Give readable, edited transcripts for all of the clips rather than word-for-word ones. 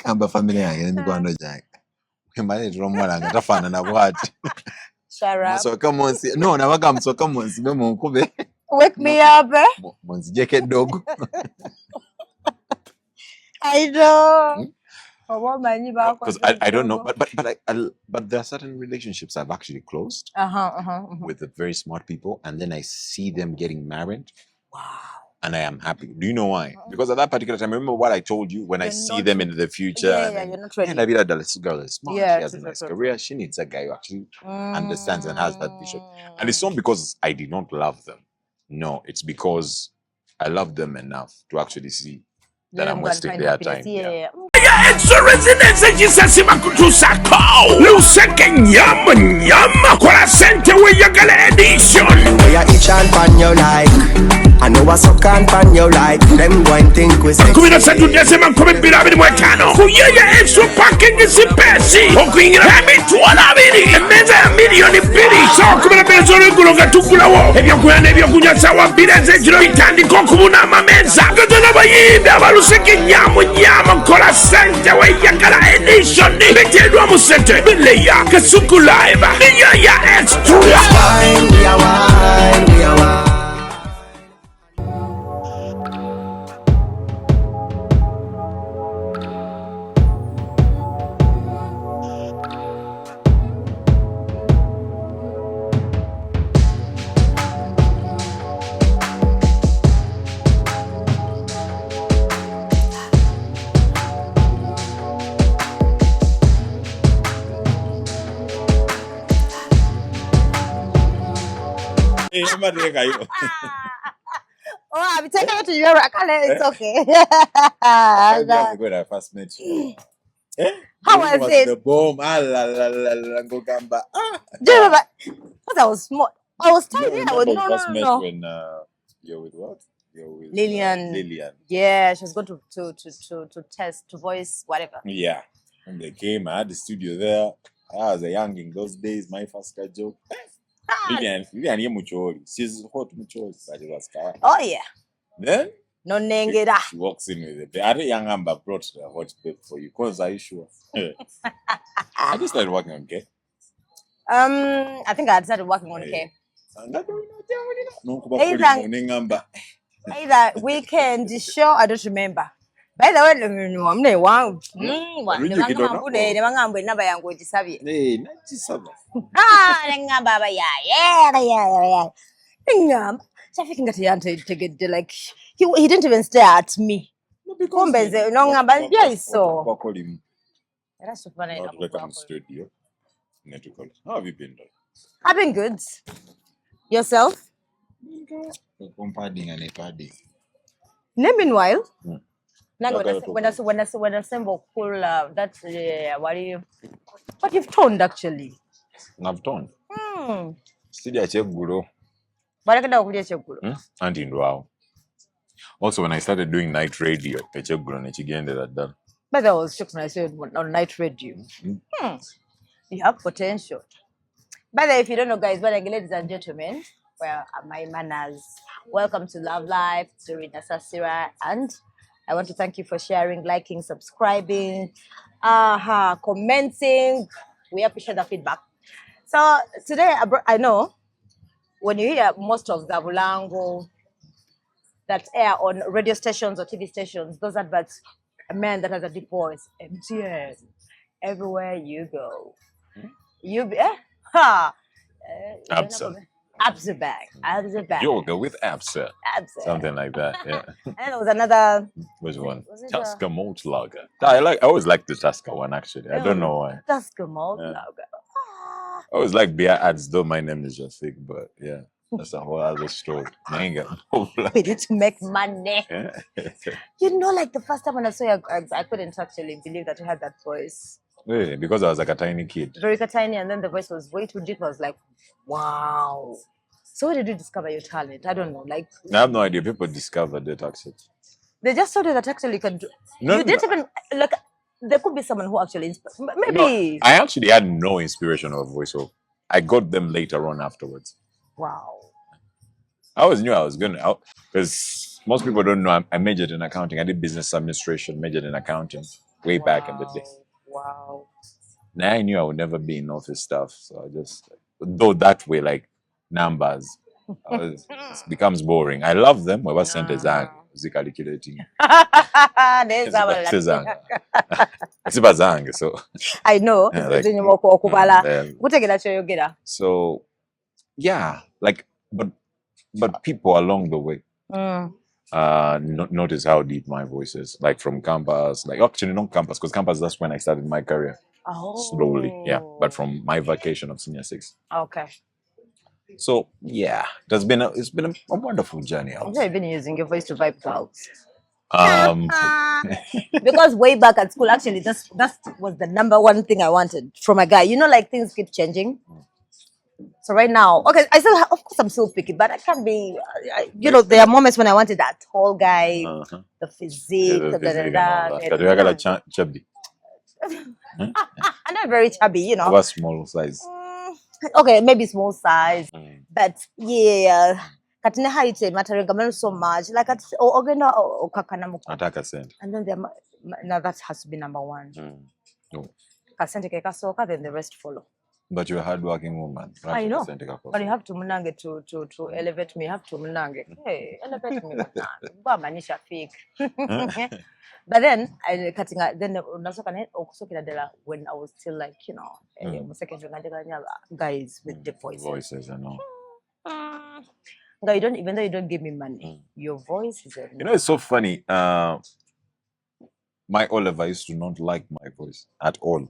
Kamba family yange n'emikwano gyange. Mbalira omwana nga tafaanana bw'ati. Musooka munsi. No, nabaga musooka munsi be munkube. Wake me up. Munzijeko eddogo. I know. Because I don't know, but there are certain relationships I've actually closed with the very smart people, and then I see them getting married. Wow. And I am happy. Do you know why? Because at that particular time, remember what I told you when I see them in the future. Yeah, you're not ready. And I feel that this girl is smart. Yeah, she has a nice career. She needs a guy who actually understands and has that vision. And it's not because I did not love them. No, it's because I love them enough to actually see that I'm wasting their time. Yeah. Extra residence ejisasima kutusako luseke nyama kwa sente weyagala edition ya each and pan you like I know what's up can pan you like them going think we say kumina satu desema kome bilabili mwekano kuyaya extra packing isipesi okuingira emitwala abiri emeza ya milioni biri sawa kumina bezoro iguloga tukulawo ebyo kuyana ebyo kunyasawa bileze jiro itandiko kubuna amameza gotona bayimbi abaluseke nyama kola sente weyagala edition betedwa musente bileya kasuku live ya extra we are wine. Oh, I'm taking it to Europe. It's okay. That's when I first met you. How was it? The bomb. Do you remember? Because I was small. I was tiny. No. When you're with what? You're with Lillian. Yeah, she was going to test, to voice, whatever. Yeah. When they came, I had the studio there. I was a young in those days. My first joke. Lillian, she's hot mucholi, but it was car. Oh yeah. Then no nengera. She walks in with it. I think young Amber brought the hot pep for you. Cause are you sure? I just started working on K. I think I had started working on K. Either weekend show, I don't remember. By the way, I'm the one. Like he didn't even stare at me. That's so funny. How have you been doing? I've been good. Yourself? Meanwhile, when I assemble cool, that's what you've toned actually. I've toned. And also, when I started doing night radio, but that was shocked when I said on night radio. You have potential. By the way, if you don't know, guys, but ladies and gentlemen, well, my manners. Welcome to Love Life, Serena Sasira, and I want to thank you for sharing, liking, subscribing, commenting. We appreciate the feedback. So today, I know when you hear most of the Bulango that air on radio stations or TV stations, those adverts, a man that has a deep voice, MTN, everywhere you go, you be Absa back. Yoga with Absa. Something like that. Yeah. And there was another. Which one? Tusker Malt Lager. I always like the Tusker one actually. I don't know why. Tusker Malt Lager. I always like beer ads though. My name is Shafiq, but yeah, that's a whole other story. We need to make money. Yeah. You know, like the first time when I saw you, I couldn't actually believe that you had that voice. Really? Because I was like a tiny kid. Very tiny, and then the voice was way too deep. I was like, wow. So where did you discover your talent? I don't know. Like I have no idea. People discovered it actually. They just told you that actually you can do. You didn't even like. There could be someone who actually inspired. Maybe. No, I actually had no inspiration of voiceover. I got them later on afterwards. Wow. I always knew I was going to, because most people don't know I majored in accounting. I did business administration, majored in accounting. way back in the day. Wow. Now I knew I would never be in office stuff, so I just though that way like numbers it becomes boring. I love them. Whoever sent is calculating. So I know. yeah, like, so yeah, like but people along the way notice how deep my voice is, like from campus, like actually not campus, because campus that's when I started my career. Slowly, yeah, but from my vacation of senior 6. Okay. So yeah, it's been a wonderful journey. I've been using your voice to vibe clouds. Um, Because way back at school, actually, that was the number one thing I wanted from a guy. You know, like things keep changing. So right now, okay, I still, of course, I'm still picky, but I can't be. You know, there are moments when I wanted that tall guy, the physique, yeah, the da, da, physique da, and all da, that. But we got a chubby. I'm not very chubby, you know. What small size? Okay, maybe small size, but yeah. Katina height mattering so much. Like at ogena or kakana Attack a cent. and then now that has to be number one. No. Kasente kekasoka, then the rest follow. But you're a hardworking woman. I know. But you have to munange to elevate me. You have to munange. Hey, elevate me. Baba ni Shafiq. But then I cutting out. Then when I was still like, you know, guys with the voices. Voices and all. You don't, even though you don't give me money, your voice is. You know, it's so funny. My Oliver used to not like my voice at all.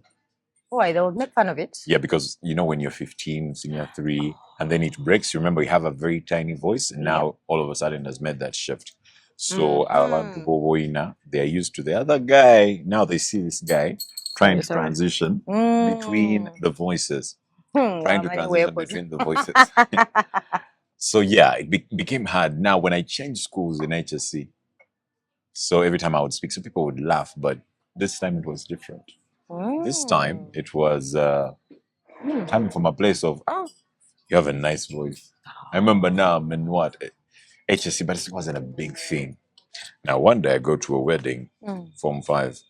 Why? They would make fun of it. Yeah, because you know when you're 15, senior 3, and then it breaks. You remember you have a very tiny voice, and now all of a sudden has made that shift. So they're used to the other guy. Now they see this guy trying to transition between the voices. Trying to transition between the voices. So yeah, it became hard. Now when I changed schools in HSC, so every time I would speak, some people would laugh, but this time it was different. This time it was coming from a place of, you have a nice voice. I remember now I'm in HSC, but it wasn't a big thing. Now one day I go to a wedding, Form 5.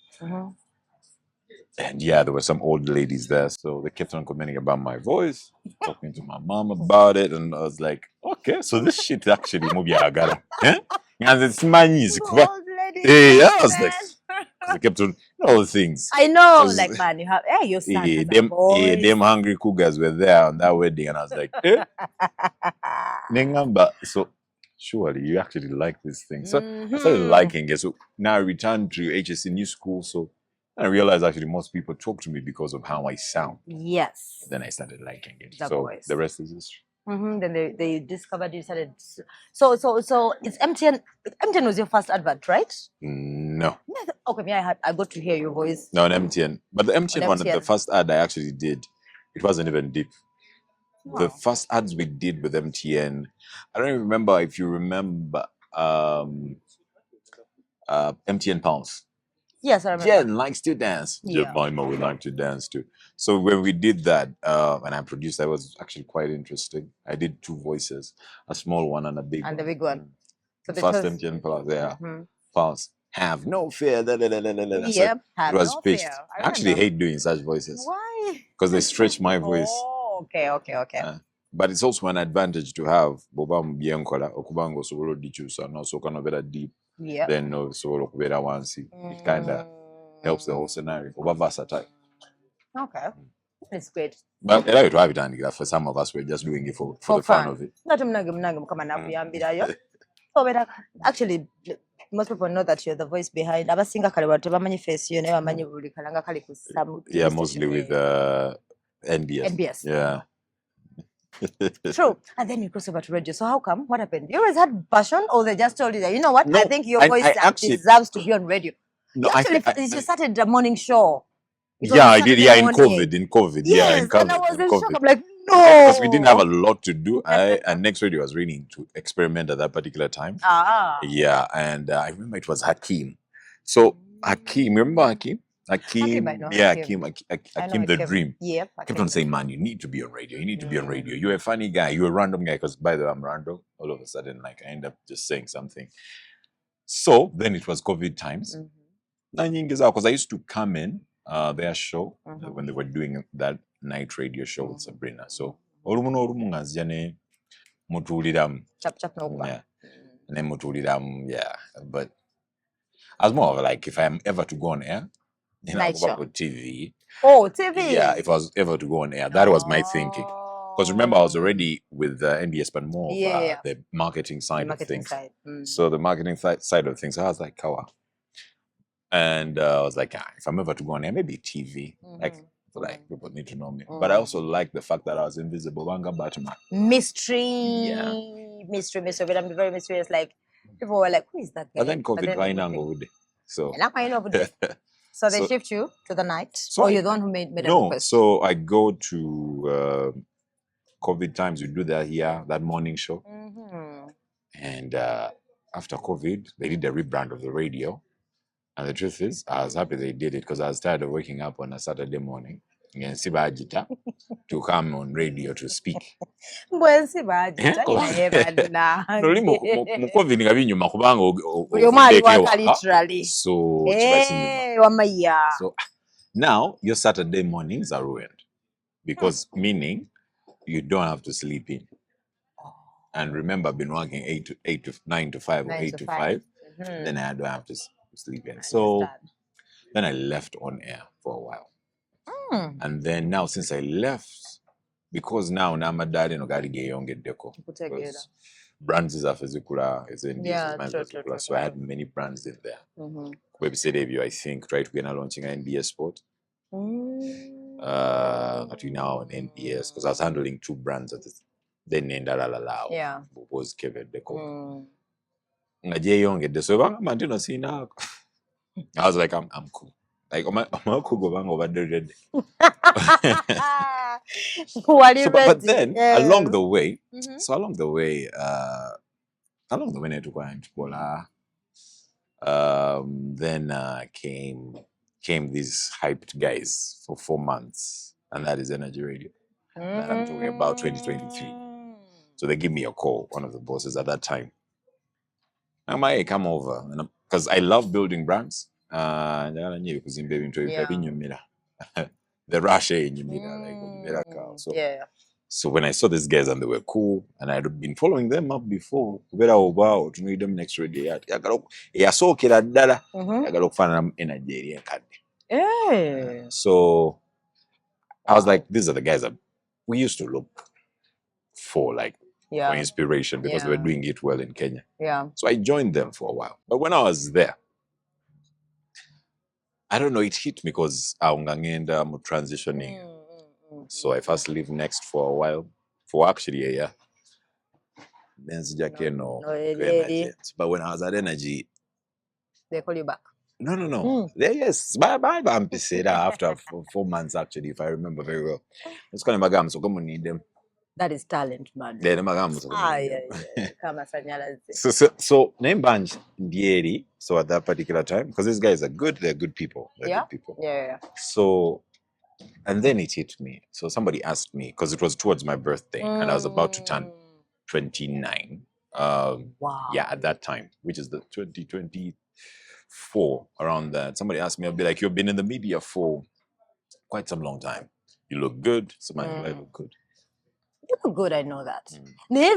And yeah, there were some old ladies there, so they kept on commenting about my voice, talking to my mom about it, and I was like, okay, so this shit actually Mubiagara. And it's my music. Yeah, I was like, they kept on all the things. I know, like man, you have your son them hungry cougars were there on that wedding, and I was like, Nengamba. So surely you actually like this thing. So I started liking it. So now I returned to HSC new school. So I realized actually most people talk to me because of how I sound. Yes. Then I started liking it. The so voice. The rest is history. Then they discovered you started. So it's MTN. MTN was your first advert, right? No. Okay, I got to hear your voice. No, on MTN. But the MTN one, the first ad I actually did, it wasn't even deep. Wow. The first ads we did with MTN, I don't even remember if you remember MTN Pounds. Yes, I remember. Jen likes to dance. Yeah, Jemima would like to dance too. So when we did that, and I produced, that was actually quite interesting. I did 2 voices, a small one and a big one. And the big one. So the first MTN Pounds, yeah. Pounds. Have no fear. Yep, so it was pitched. Fear. I actually hate doing such voices. Why? Because they stretch my voice. Oh, okay. But it's also an advantage to have Bobam Biancola, Okubango Solo Dichusa, and also kind of better deep. Yeah. Then no Solo Kubera Wansi. It kind of helps the whole scenario. Over versatile. Okay. It's great. But I like to have it done for some of us, we're just doing it for the fun of it. Actually, most people know that you're the voice behind. Yeah, mostly with NBS. NBS. Yeah. True. And then you cross over to radio. So how come? What happened? You always had passion, or they just told you that, you know what? No, I think your voice actually deserves to be on radio. No, you started the morning show. Yeah, I did. Yeah, in COVID. Yes, yeah, in COVID. And I was in shock. I'm like, no. Because we didn't have a lot to do. And Next Radio was really to experiment at that particular time. Yeah, and I remember it was Hakeem. So Hakeem, remember Hakeem? Hakeem the Dream. Yeah. Kept on saying, man, you need to be on radio. You need to be on radio. You're a funny guy. You're a random guy. Because by the way, I'm random. All of a sudden, like I end up just saying something. So then it was COVID times. because I used to come in their show when they were doing that night radio show with Sabrina. So olumu nga nzija ne mutuuliramu. Chap no. Yeah. Ne mutuuliramu, yeah. But I was more of like, if I'm ever to go on air, Night go back show. with TV. Oh, TV. Yeah, if I was ever to go on air, that was my thinking. Because remember, I was already with NBS, but more of the marketing side of things. So the marketing side of things, I was like, Kawa. And I was like, if I'm ever to go on air, maybe TV. Like people need to know me. But I also like the fact that I was invisible. Mystery. Yeah. Mystery. But I'm very mysterious. Like, people were like, who is that guy? And then COVID so so they shift you to the night? So you're the one who made a request? So I go to COVID times, we do that here, that morning show. And after COVID, they did a rebrand of the radio. And the truth is, I was happy they did it because I was tired of waking up on a Saturday morning and Sibajita to come on radio to speak. So now your Saturday mornings are ruined because meaning you don't have to sleep in. And remember, I've been working 9 to 5 or 8 to 5. Then I don't have to sleep in. So then I left on air for a while. And then now since I left, because now I'm a dad and deco. Brands is a physical, so I had many brands in there. Website debut, I think, right? We're now launching an NBS Sport. That we now on NBS because I was handling 2 brands at the then Nendalalao. Yeah. Was Kevin Deco. So I was like, I'm cool. Like, I'm cool going over there. But then along the way, along the way, then came these hyped guys for 4 months, and that is Energy Radio. That I'm talking about 2023. So they give me a call, one of the bosses at that time. I might come over because I love building brands. The rush so when I saw these guys and they were cool, and I had been following them up before, to meet them next radio. So I was like, these are the guys that we used to look for, like, for inspiration because they were doing it well in Kenya. So I joined them for a while. But when I was there, I don't know, it hit me because I'm transitioning. So I first lived next for a while, for actually a year. Then but when I was at Energy, they call you back. No. Yes. Bye. I'm pissed after 4 months, actually, if I remember very well. It's kind of magam, so come on, need them. That is talent, man. So name bunch Dieri. So at that particular time, because these guys are good, they're good people. Good people. Yeah. So, and then it hit me. So somebody asked me, because it was towards my birthday, and I was about to turn 29. Wow. Yeah, at that time, which is the 2024, around that. Somebody asked me, I'll be like, you've been in the media for quite some long time. You look good. Somebody look good. You look good, I know that.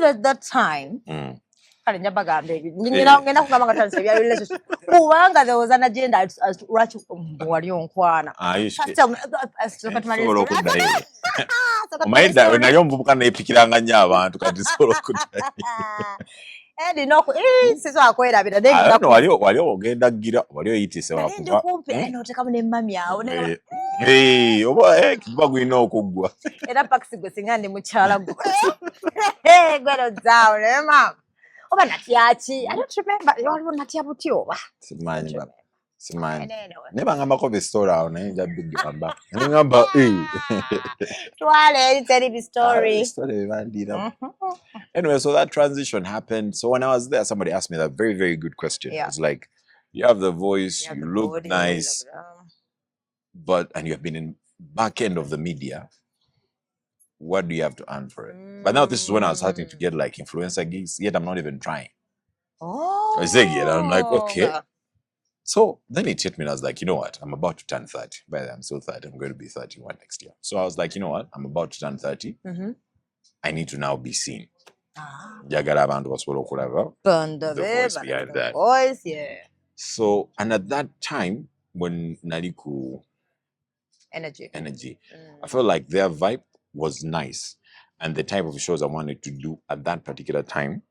At that time, there was an agenda as to I don't remember. Never ngamba the story Anyway, so that transition happened. So when I was there, somebody asked me that very, very good question. Yeah. It's like, you have the voice, you look nice, and you have been in back end of the media. What do you have to earn for it? But now this is when I was starting to get like influencer gigs, yet I'm not even trying. I say, I'm like, okay. So then it hit me and I was like, you know what? I'm about to turn 30. By the way, I'm still 30. I'm going to be 31 next year. So I was like, you know what? I'm about to turn 30. I need to now be seen. Jagala abantu basobola okulaba the voice behind that. Voice, yeah. So, and at that time, when Naliku Energy, I felt like their vibe was nice. And the type of shows I wanted to do at that particular time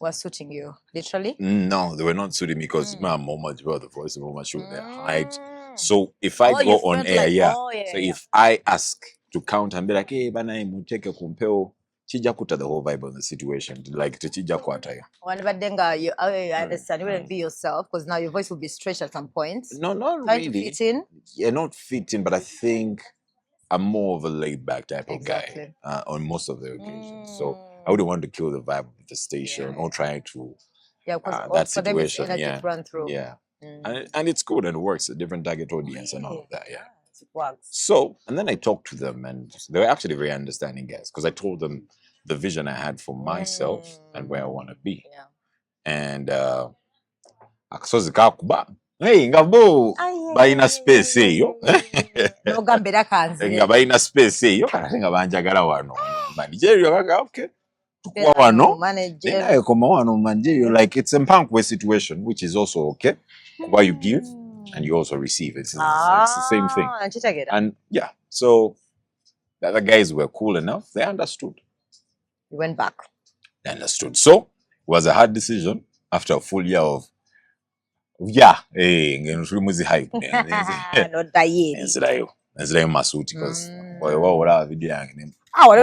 was suiting you, literally? No, they were not suiting me because my mom much about the voice, so much they're hyped. So if I go on air, so if I ask to count and be like, hey, bana muteke kumpeo, chija kuta the whole vibe of the situation, like to chija kwata ya. I understand, you wouldn't be yourself because now your voice will be stretched at some point. No, not trying really. to fit in. Yeah, not fit in, but I think I'm more of a laid back type of guy on most of the occasions. So I wouldn't want to kill the vibe of the station or try to because that for them it's situation. energy to run through. And it's good and it works, a different target audience and all of that. It works. So, and then I talked to them and they were actually very understanding guys because I told them the vision I had for myself and where I want to be. And akasozi kakuba hey ngabo bayina space eyo nogambera kanze nga bayina space eyo kati nga banjagala wano manager kaka okay tukwa wano naye koma wano manager like it's a punk situation which is also okay where you give and you also receive it's the same thing and so the other guys were cool enough, they understood. You went back. They understood. So it was a hard decision after a full year of hype. Not dying. Masuti because I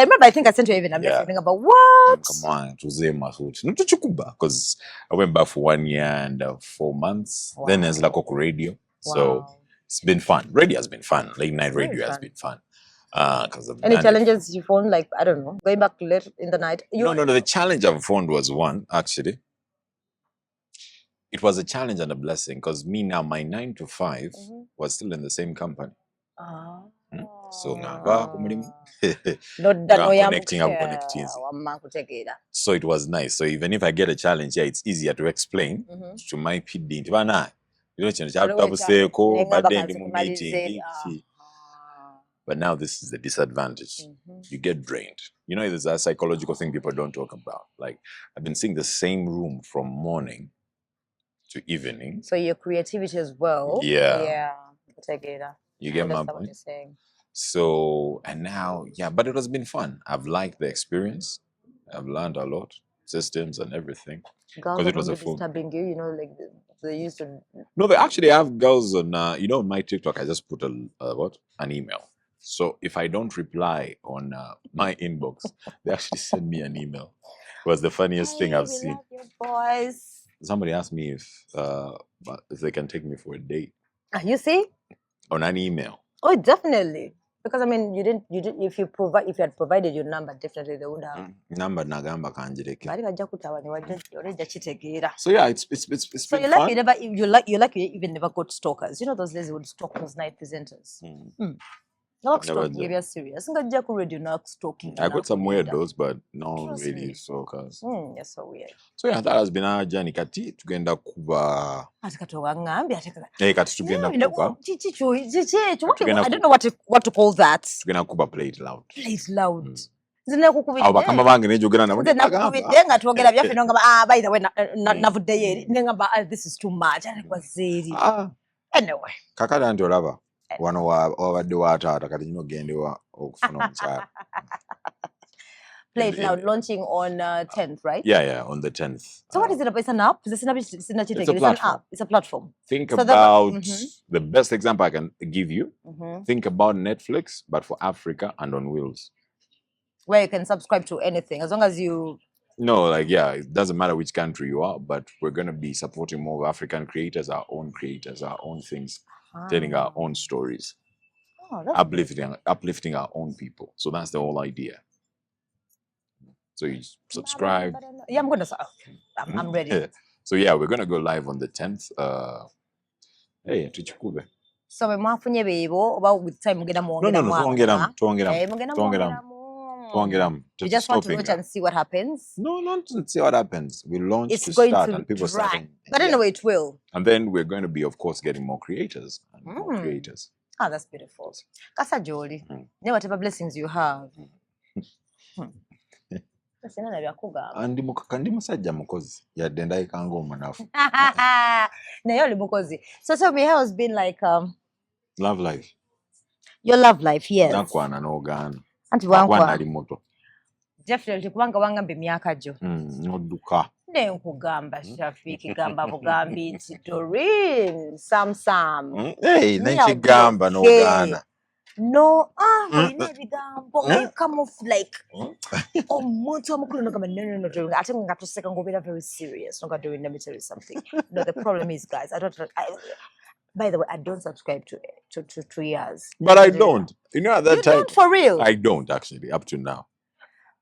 remember I think I sent you even a message about what? Come on, it was Masuti. Not Chukuba because I went back for 1 year and 4 months. Then there's like radio. So it's been fun. Radio has been fun. Late night radio has been fun. Any challenges you found, like, I don't know, going back late in the night? No. The challenge I've found was one, actually. It was a challenge and a blessing because me now, my 9 to 5 was still in the same company. So I'm connecting. So it was nice. So even if I get a challenge, it's easier to explain to my PD. But now this is the disadvantage. You get drained. You know, there's a psychological thing people don't talk about. Like, I've been seeing the same room from morning to evening. So your creativity as well. Yeah. You get my point? What you're saying. So, and now, but it has been fun. I've liked the experience. I've learned a lot. Systems and everything. Girls it was disturbing you, you know, like they used to. No, they actually have girls on, on my TikTok, I just put an email. So if I don't reply on my inbox, they actually send me an email. It was the funniest thing I've seen. Love your boys. Somebody asked me if they can take me for a date. You see? On an email. Oh, definitely. Because I mean, you didn't. If you had provided your number, definitely they would have. Number nagamba kanjireke. So it's so been fun. You're like you even never got stalkers. You know those days they would stalk those night presenters. Not stalking, if you're serious. I got some weirdos, but no really stalkers. That's so weird. So that has been our journey. Kati tugenda kuba. Kati tugenda kuba. I don't know what to call that. Tugenda kuba play it loud. Play it loud. Bakama bange nejogera nabo. By the way, this is too much. Anyway. Kakala nti olaba. Wano wabadde wataata kati nyo gendewa okufuna omukyala. Play it loud, launching on 10th, right? Yeah, on the 10th. So what is it? It's an app? It's an app. It's a platform. Think about the best example I can give you. Think about Netflix, but for Africa and on wheels. Where you can subscribe to anything as long as you. No, it doesn't matter which country you are, but we're going to be supporting more African creators, our own things. Telling our own stories, uplifting our own people. So that's the whole idea. So you subscribe. Yeah, I'm ready. So we're gonna go live on the 10th. Hey, tuchukube. So we mwafunye bebo about with time mugenda muongera. No, tuongera. You just want to launch and see what happens? No, not to see what happens. We launch It's to going start to and people drag. starting. But anyway, it will. And then we're going to be, of course, getting more creators. And more creators. Oh, that's beautiful. Kasa Jolly. Whatever blessings you have. And kandi musajja mukozi yadde ndayika ng'omunafu. Naye oli mukozi. So tell me, how has been like Love life. Your love life? Yes. Nakwana n'ogaana. Anti wankwa. Nali muto. Definitely kubanga wangamba emyaka gyo. Nodduka. Ne nkugamba Shafiq gamba bugambi nti Doreen Sam. Hey, nekigamba n'ogaana. No, olina ebigambo you come off like omuntu omukulu nogamba no Doreen. Ate nga tuseka ng'obeera very serious. Noga Doreen, let me tell you something. No, the problem is, guys, by the way, I don't subscribe to 2 years. But I don't. You know, at that time. You don't for real? I don't, actually, up to now.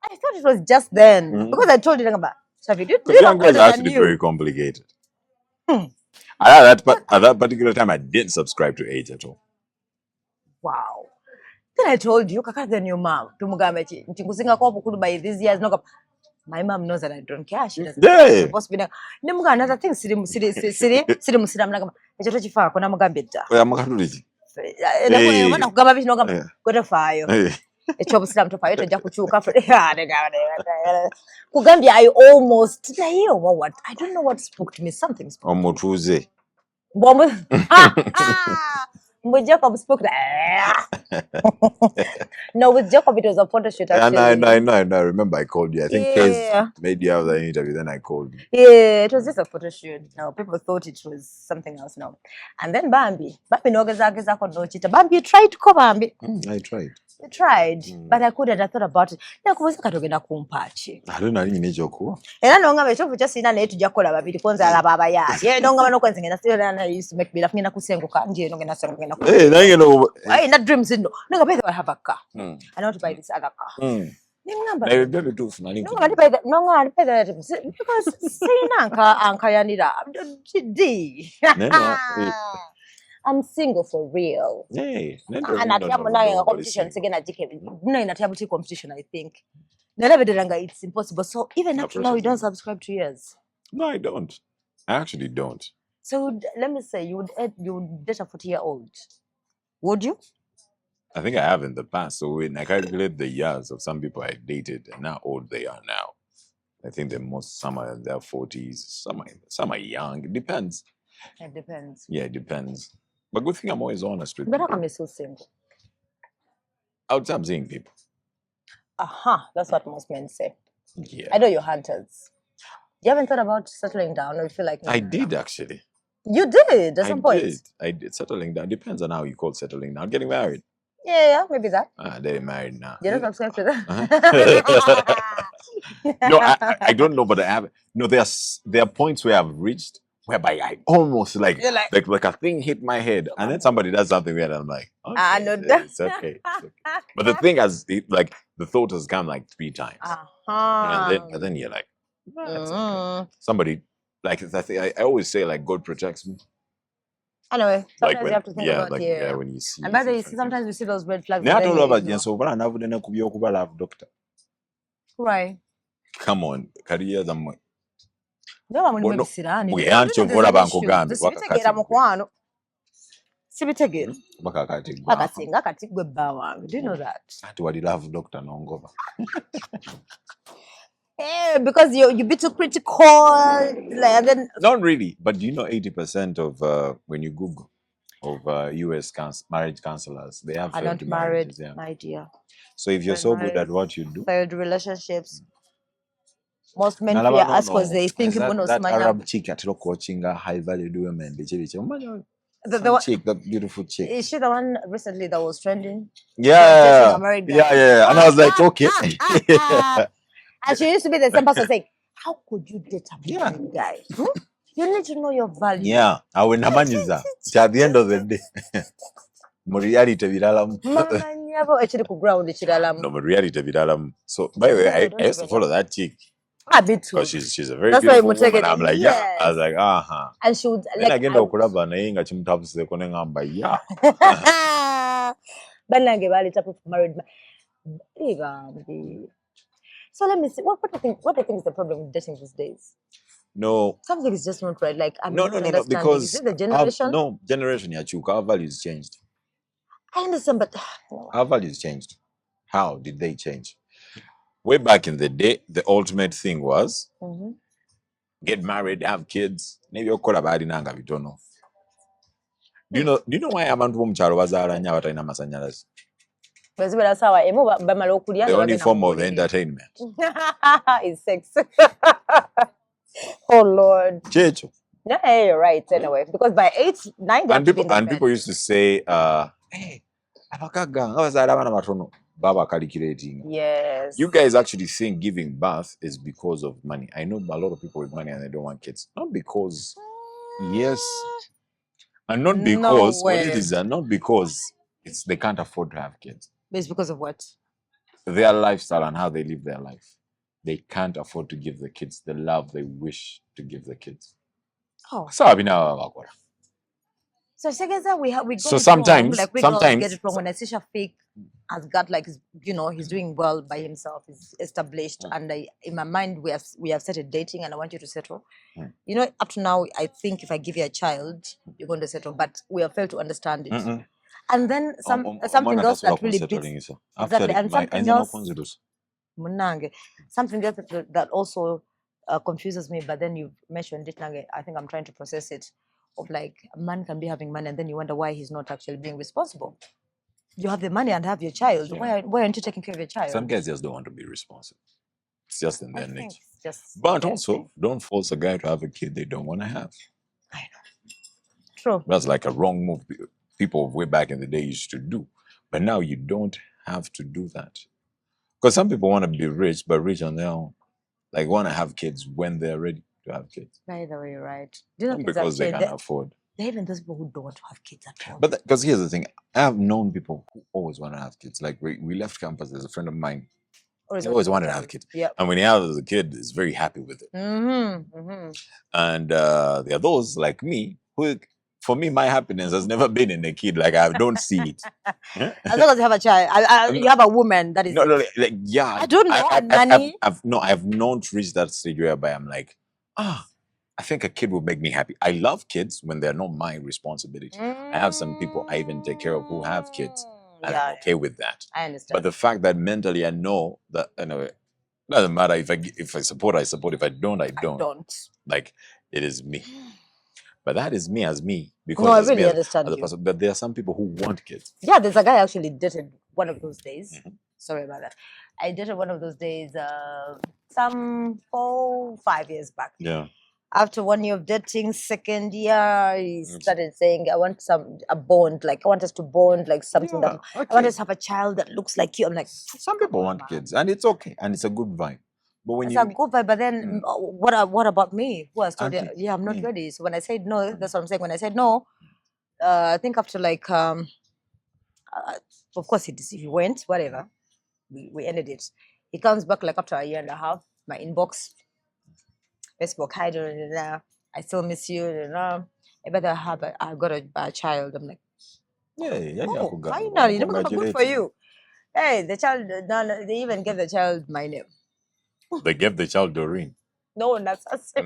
I thought it was just then. Because I told you about Shafiq. Young girls are actually very complicated. At that particular time, I didn't subscribe to age at all. Wow. Then I told you, Kaka, then your mom, by these years, my mom knows that I don't care. She doesn't care. Supposed to be another thing. Kugambia, I almost what? I don't know what spooked me. Something spooked me. With Jacob spoke no, with Jacob it was a photo shoot. Actually. I remember I called you. I think Kez made you have the interview. Then I called you. Yeah, it was just a photo shoot. No, people thought it was something else. No, and then Bambi no Bambi tried to call Bambi. I tried. You tried, but I couldn't. I thought about it. I don't know. You need your cool. And I don't know if just in an age to Jacola, because I have yeah, don't know anything. I used to make me laughing. I could say, hey, now you know. I not dreams. No, I have a car. I want to buy this other car. No, I pay that because I'm single for real. Hey, and at competition competition, I think. It's impossible. So even up to now, you don't subscribe to years. No, I don't. I actually don't. So let me say, you would date a 40-year-old. Would you? I think I have in the past. So when I calculate the years of some people I dated and how old they are now, I think some are in their 40s, some are young. It depends. It depends. Yeah, it depends. But good thing I'm always honest with you. But how come you're so single? Outside, I'm seeing people. That's what most men say. Yeah. I know you're hunters. You haven't thought about settling down, or you feel like... I did, actually. You did, at some point? I did. Settling down. Depends on how you call settling down. Getting married. Yeah, maybe that. They're married now. You don't subscribe to that? No, I don't know, but I have... No, there are points where I've reached whereby I almost like a thing hit my head, and then somebody does something weird, and I'm like, okay, no, it's okay. But the thing the thought has come like 3 times, and then you're like, that's okay. Somebody I always say like God protects me. Anyway, sometimes you have to think about when you see. And by the way, sometimes we see those red flags. I don't know about so but I never love doctor. Right. Come on, career them. Do you know that? Because you be too critical, and then not really. But do you know 80% of when you Google of US marriage counselors, they have not married, my dear. So if you're so good at what you do, failed relationships. Most men fear us because they think that Arab chick at watching high value women. The chick, that beautiful chick. Is she the one recently that was trending? Yeah. Yeah. And I was like, okay. And she used to be the same person saying, how could you date a married guy? You need to know your value. Yeah. I will not manage that. At the end of the day. Reality viralam. No, reality viralam. So by the way, I used to follow that chick. Because she's a very beautiful woman. I'm like, yeah. I was like, And she would like again but married man. So let me see. What do you think? What do you think is the problem with dating these days? No, Something is just not right. Like I'm no, not no, no, no. understanding. Is Because it the generation? no generation, yeah, our values changed. I understand, but Our values changed. How did they change? Way back in the day, the ultimate thing was get married, have kids. Maybe you're called about nanga vitono. Do you know why abantu bomukyalo bazaala nnyo abatalina amasanyalaze? The only form of entertainment. is sex. Oh Lord. Checho. Yeah, you're right. Anyway, because by 8, 9, And people used to say, hey, abakaga abazaala abaana batono baba calculating. Yes. You guys actually think giving birth is because of money. I know a lot of people with money and they don't want kids. Not because, yes, and not because what it is, and not because they can't afford to have kids. But it's because of what? Their lifestyle and how they live their life. They can't afford to give the kids the love they wish to give the kids. Oh. So sometimes like we girls get it wrong. When I see Shafiq has got like he's doing well by himself, he's established, and in my mind we have started dating, and I want you to settle. Up to now I think if I give you a child, you're going to settle, but we have failed to understand it. And then something else that really beats exactly, and something else. Something else that also confuses me, but then you mentioned it, I think I'm trying to process it, of like a man can be having money and then you wonder why he's not actually being responsible. You have the money and have your child. Yeah. Why aren't you taking care of your child? Some guys just don't want to be responsible. It's just in their nature. But also, don't force a guy to have a kid they don't want to have. I know. True. That's like a wrong move people way back in the day used to do. But now you don't have to do that. Because some people want to be rich, but rich on their own. Like want to have kids when they're ready to have kids. By the way, you're right. Do you know because they can afford. There are even those people who don't want to have kids at all. But because here's the thing, I have known people who always want to have kids. Like we left campus, there's a friend of mine. He always wanted to have kids. Yep. And when he has a kid, he's very happy with it. And there are those like me who, for me, my happiness has never been in a kid. Like I don't see it. As long as you have a child, you have a woman that is. No, like yeah. I don't know. I've not reached that stage whereby I'm like, I think a kid will make me happy. I love kids when they're not my responsibility. I have some people I even take care of who have kids. And I'm okay with that. I understand. But the fact that mentally I know that anyway, doesn't matter if I support, I support. If I don't, I don't. Like it is me. But that is me as me. Because I really understand you. Person. But there are some people who want kids. Yeah, there's a guy I actually dated one of those days. Sorry about that. I dated one of those days some 4-5 years back. Yeah. After 1 year of dating, second year, he started saying, I want a bond. Like, I want us to bond, like something that I want us to have a child that looks like you. I'm like, some people want kids, and it's okay, and it's a good vibe. But when it's a good vibe, but then what about me? Who has told you, I'm not ready. So when I said no, that's what I'm saying. When I said no, I think after like, of course he went, whatever. We ended it. He comes back like after 1.5 years, my inbox. Facebook, hi, I still miss you. I better I got a child. I'm like, finally, good for you. Hey, the child, they even gave the child my name. They gave the child Doreen. No, that's so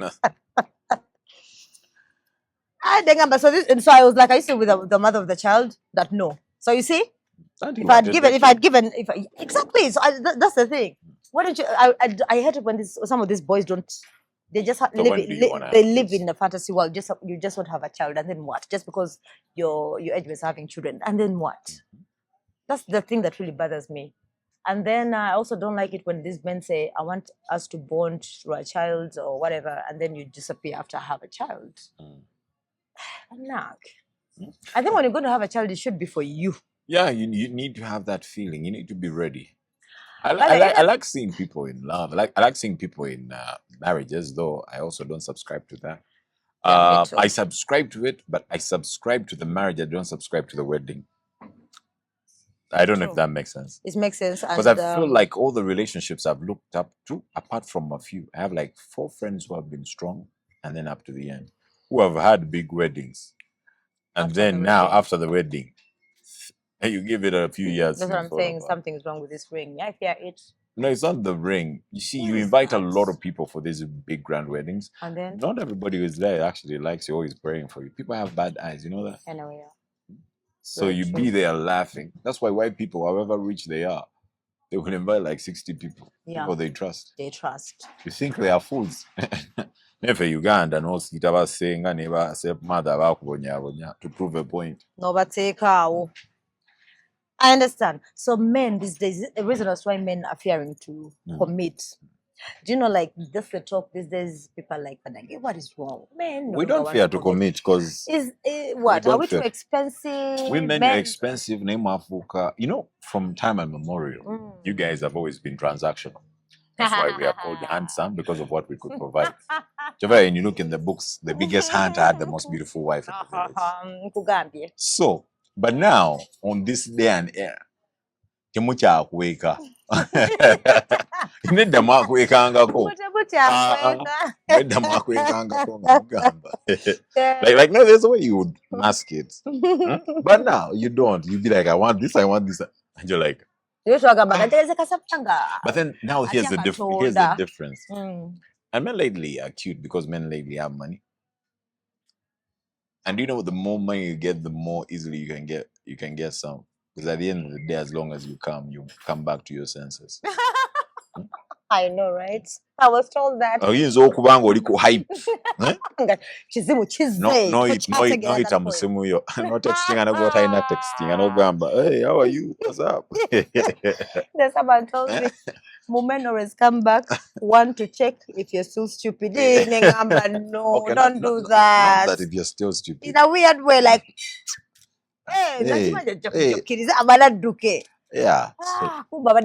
I was like, I still with the mother of the child that no. So you see, if I'd given, exactly. So that's the thing. Why don't you? I hate it when some of these boys don't. They just live in a fantasy world. You just want to have a child, and then what? Just because your age was having children, and then what? That's the thing that really bothers me. And then I also don't like it when these men say, "I want us to bond through a child or whatever," and then you disappear after I have a child. I think when you're going to have a child, it should be for you. Yeah, you need to have that feeling. You need to be ready. I like seeing people in love. I like seeing people in marriages, though I also don't subscribe to that. I subscribe to it, but I subscribe to the marriage. I don't subscribe to the wedding. I don't know if that makes sense. It makes sense. Because I feel like all the relationships I've looked up to, apart from a few, I have like 4 friends who have been strong and then up to the end, who have had big weddings. And then now, after the wedding, And you give it a few years. That's what I'm fall saying. apart. Something's wrong with this ring. I fear it. No, it's not the ring. You see, you What is invite a that? lot of people for these big grand weddings. And then Not everybody who's there actually likes you, always praying for you. People have bad eyes, you know that? anyway. So Very you true. be there laughing. That's why white people, however rich they are, they will invite like 60 people. Yeah. People they trust. They trust. You think they are fools. Never Uganda no sikita saying neba se mother bakubonya to prove a point. No, but take out. I understand. So men these days, the reason that's why men are fearing to commit. Do you know, like this the talk these days? People are like, what is wrong? Men, We don't fear to commit because is what? Are we too fear. expensive? Women are expensive. Name Africa. You know, from time immemorial, you guys have always been transactional. That's why we are called handsome, because of what we could provide. And you look in the books, the biggest hunter had the most beautiful wife in the village. So, but now, on this day and era, temucha akweka. Inedda mwakwekangako. Inedda mwakwekangako ngamba. Like no, there's a way you would mask it. But now you don't. You'd be like, I want this. And you're like, but then now here's the difference. And men lately are cute because men lately have money. And you know, the more money you get, the more easily you can get some. Because at the end of the day, as long as you come back to your senses. I know, right? I was told that. Oh, you so kubanga oliko hype. Chizimu no, itamusimuyo. No texting and about not texting and ogamba. Hey, how are you? What's up? There's someone told me, women always come back, want to check if you're still stupid. No, okay, don't do that. Not that if you're still stupid. In a weird way, like, hey. Yeah. Because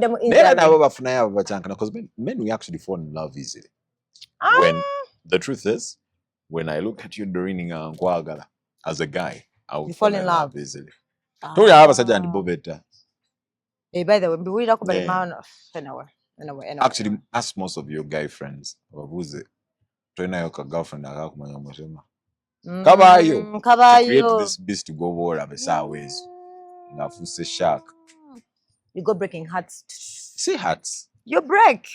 men we actually fall in love easily. When the truth is, when I look at you during as a guy, I will fall in love easily. By the way, actually, ask most of your guy friends. Who's it? Girlfriend Kabayo. Create this beast to go over sideways. Shark. You go breaking hearts. Say hearts. You break.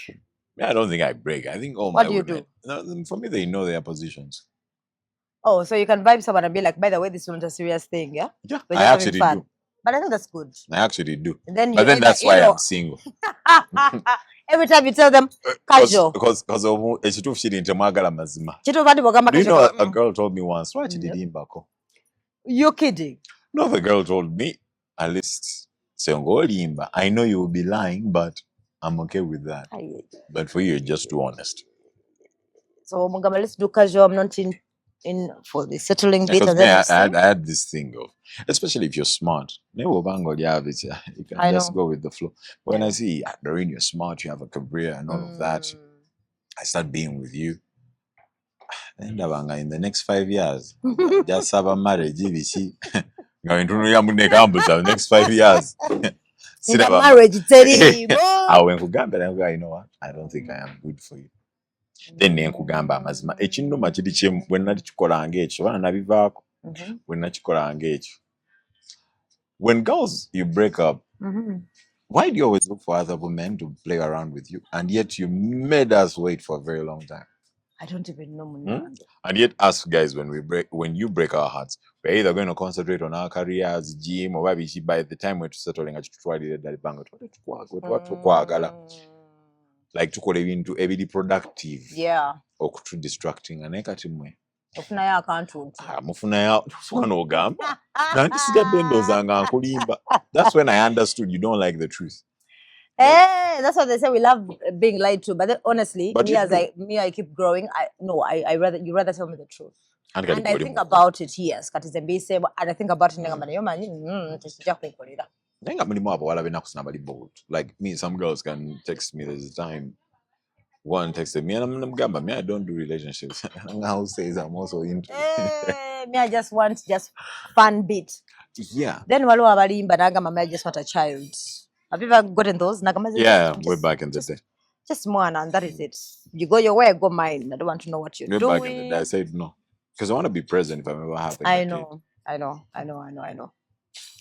I don't think I break. I think what do you do? No, for me, they know their positions. Oh, so you can vibe someone and be like, by the way, this is not a serious thing, yeah? Yeah, I actually do. But I think that's good. I actually do. Then but then that's why I'm single. Every time you tell them, casual. Because you know, a girl told me once, you're kidding. No, the girl told me, at least, I know you will be lying, but I'm okay with that. But for you, you're just too honest. So, let's do casual. I'm not in for the settling bit. I had this thing of, especially if you're smart, you can just go with the flow. But when I see Doreen, you're smart, you have a career and all of that, I start being with you. In the next 5 years, just have a marriage. Going to the next 5 years. In the marriage, you know what? I don't think I am good for you. Then nkugamba amazima ekinnuma kiri kimu bwe nakikolanga ekyo bana nabivaako bwe nakikolanga ekyo. When girls you break up, why do you always look for other women to play around with you, and yet you made us wait for a very long time? I don't even know. And yet us guys, when you break our hearts, we're either going to concentrate on our careers, gym, or maybe by the time we're settling like to call into every productive, or too distracting, and that's when I understood you don't like the truth. That's what they say. We love being lied to, but then, honestly, I keep growing. I rather you rather tell me the truth. And I think about it. Yes, and I think about it. Like me, some girls can text me. There's a time one texted me, and I'm gamba. Me, I don't do relationships. Now says I'm also into. Me, I just want fun bit. Yeah. Then I just want a child. Have you ever gotten those? Yeah, way back in the day. Just one, and that is it. You go your way, I go mine. I don't want to know what you're doing. Back in the day, I said no, because I want to be present if I'm ever having. I know.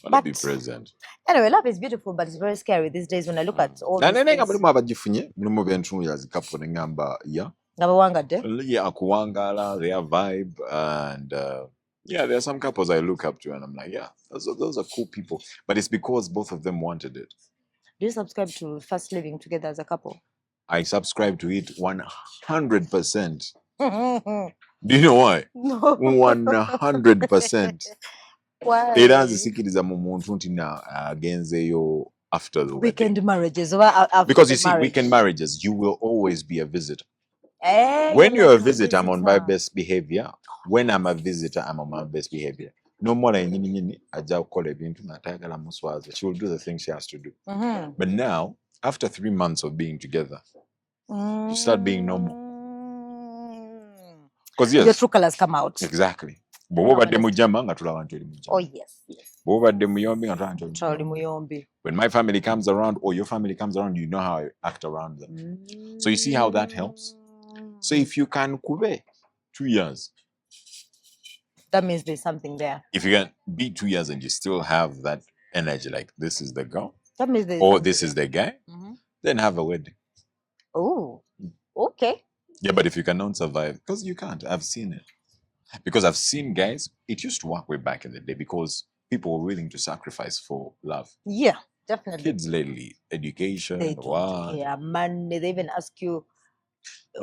Only be present. Anyway, love is beautiful, but it's very scary these days when I look at all these Nanenga things. mulimu abagifunye mulimu bentu yazikapo nengamba yeah. Yeah, Akuwangala, their vibe, and yeah, there are some couples I look up to, and I'm like, yeah, those are cool people. But it's because both of them wanted it. Do you subscribe to first living together as a couple? I subscribe to it 100%. Do you know why? No. 100%. Why? Era nzisikiriza mu muntu nti agenzeyo after the weekend wedding. marriages. After Because you see, marriage. weekend marriages, you will always be a visitor. Hey, When you're like a visitor, I'm on my best behavior. When I'm a visitor, I'm on my best behavior. No more than she will do the things she has to do. But now, after 3 months of being together, you start being normal. Because yes, your true colors come out. Exactly. Oh yes. When my family comes around or your family comes around, you know how I act around them. So you see how that helps? So if you can kube 2 years, that means there's something there. if you can be 2 years and you still have that energy, like this is the girl, that means there's or this is the guy, then have a wedding. Oh, okay. Yeah, but if you cannot survive, because you can't, I've seen it. Because I've seen guys, it used to work way back in the day because people were willing to sacrifice for love. Yeah, definitely. Kids lately, education, what? Yeah, money. They even ask you.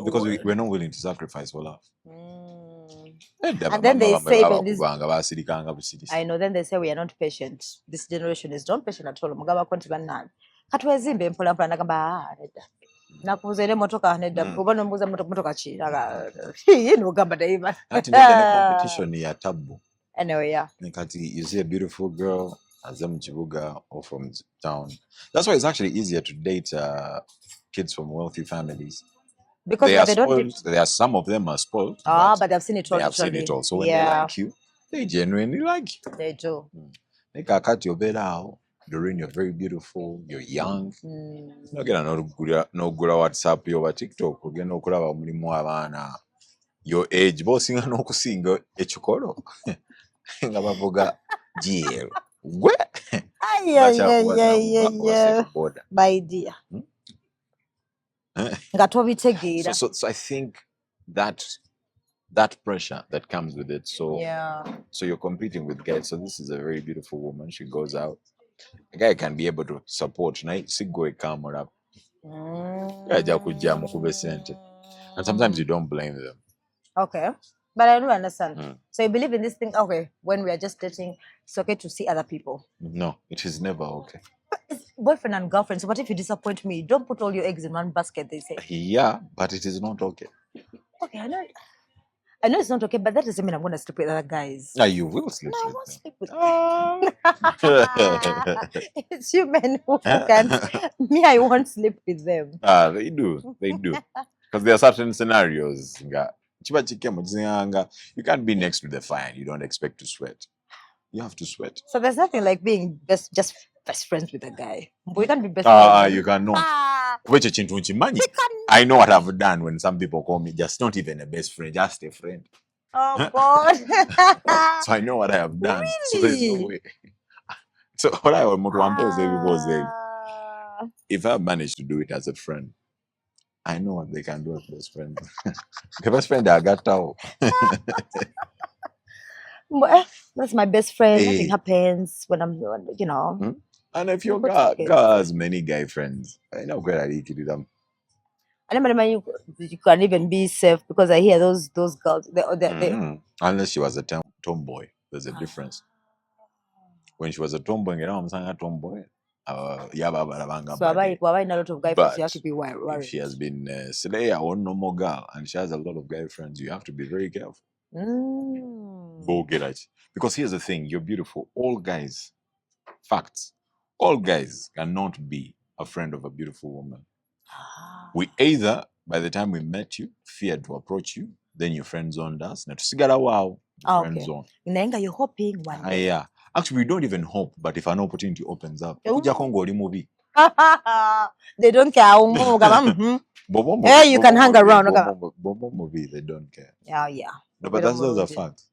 Because we're not willing to sacrifice for love. And then they say, I know, then they say we are not patient. This generation is not patient at all. Nakubuza ere motoka nedda kuba nombuza motoka ki ye nogamba daiva competition ya tabbu. Anyway, yeah, kati you see a beautiful girl aza mu kibuga or from town. That's why it's actually easier to date kids from wealthy families because they are they spoiled. There are some of them are spoiled, but they've seen it all. They have seen it all. So when they like you, they genuinely like you. They do. Nekakati obeerawo Doreen, you're very beautiful, you're young. Nogenda n'ogula WhatsApp yo ba TikTok ogenda okulaba mulimu abaana your age bosinga n'okusinga ekikolo nga bavuga GL gwe my dear nga tobitegeera. So I think that pressure that comes with it, so you're competing with guys. So this is a very beautiful woman, she goes out, a guy can be able to support naye sigwe camera up ajja kujja mukube sente, and sometimes you don't blame them. Okay, but I do understand. So you believe in this thing? Okay, when we are just dating, it's okay to see other people? No, it is never okay. It's boyfriend and girlfriend. So what if you disappoint me? Don't put all your eggs in one basket, they say. Yeah, but it is not okay. Okay, I know it's not okay, but that doesn't mean I'm going to sleep with other guys. No, you will sleep No, I with won't them. sleep with them. It's you men who can't. Me, I won't sleep with them. They do. Because there are certain scenarios. You can't be next to the fire and you don't expect to sweat. You have to sweat. So there's nothing like being just best friends with a guy. We can't be best friends. You cannot. I know what I've done when some people call me just not even a best friend, just a friend. Oh God. So I know what I have done. Really? So there's no way. So what I want to say was if I manage to do it as a friend, I know what they can do as best friend. The best friend I got out. That's my best friend. Nothing happens when I'm, And if your girl has many guy friends, I know where I need to do them. I never you can even be safe because I hear those girls. Unless she was a tomboy, there's a difference. When she was a tomboy, I'm saying a tomboy. So in a lot of guy friends, you have to be worried. If she has been slayer or normal girl and she has a lot of guy friends, you have to be very careful. Because here's the thing, you're beautiful. All guys, facts, all guys cannot be a friend of a beautiful woman. We either, by the time we met you, feared to approach you, then your friend zoned us. Now to sigara wow, friend zone. You're hoping one day. Yeah. Actually, we don't even hope, but if an opportunity opens up, they don't care. Hey, you can hang around. Bobo movie, they don't care. Yeah. No, but those are facts.